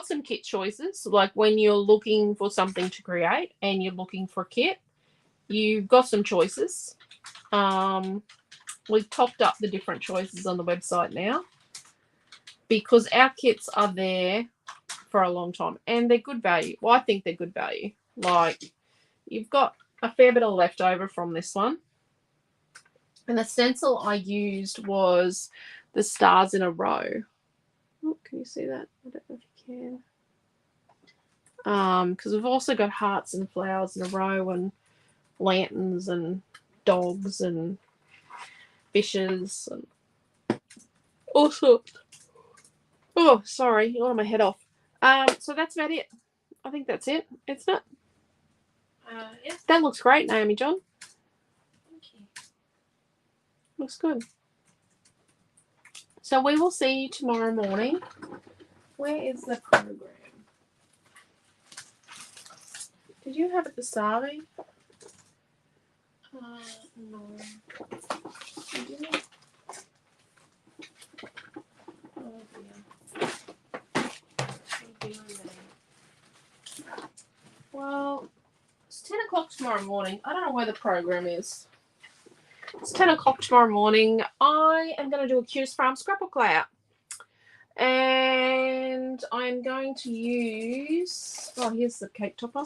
some kit choices. Like when you're looking for something to create and you're looking for a kit, you've got some choices. We've topped up the different choices on the website now because our kits are there for a long time and they're good value. Well, I think they're good value. Like you've got a fair bit of leftover from this one. And the stencil I used was the stars in a row. Oh, can you see that? I don't know if you can. Because we've also got hearts and flowers in a row and lanterns and dogs and fishes and all sorts. Oh, sorry, you got my head off. So that's about it. I think that's it. It's not. Yeah. That looks great, Naomi John. Thank you. Looks good. So we will see you tomorrow morning. Where is the program? Did you have it this Saturday? No. Did you? Oh dear. Oh dear me. Well, it's 10 o'clock tomorrow morning. I don't know where the program is. It's 10 o'clock tomorrow morning. I am going to do a Q's Farm scrapbook layout. And I'm going to use... Oh, here's the cake topper.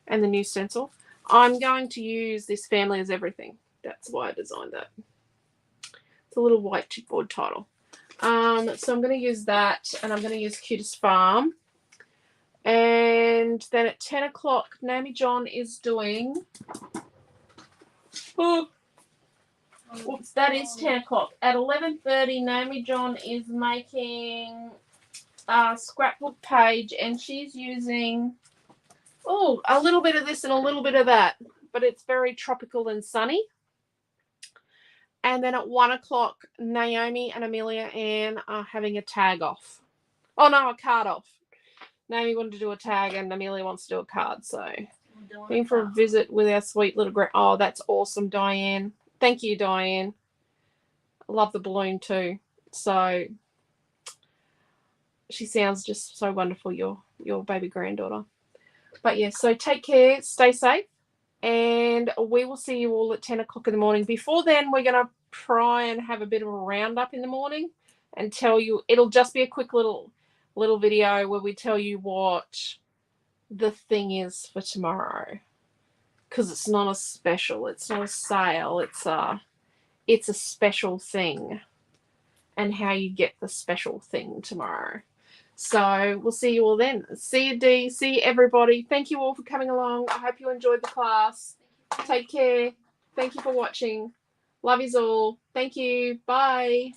And the new stencil. I'm going to use this Family is Everything. That's why I designed that. It's a little white chipboard title. So I'm going to use that. And I'm going to use Cutest Farm. And then at 10 o'clock, Naomi John is doing... Oh, oops, that is 10 o'clock. At 11:30, Naomi John is making a scrapbook page, and she's using a little bit of this and a little bit of that, but it's very tropical and sunny. And then at 1 o'clock, Naomi and Amelia Ann are having a tag off. Oh no, a card off. Naomi wanted to do a tag, and Amelia wants to do a card. So, in for a visit with our sweet little Oh, that's awesome, Diane. Thank you, Diane. I love the balloon too. So she sounds just so wonderful, your baby granddaughter. But yeah, so take care, stay safe, and we will see you all at 10 o'clock in the morning. Before then, we're going to try and have a bit of a roundup in the morning and tell you. It'll just be a quick little video where we tell you what the thing is for tomorrow. Because it's not a special, it's not a sale, it's a special thing, and how you get the special thing tomorrow. So we'll see you all then. See you, Dee. See you, everybody. Thank you all for coming along. I hope you enjoyed the class. Take care. Thank you for watching. Love yous all. Thank you. Bye.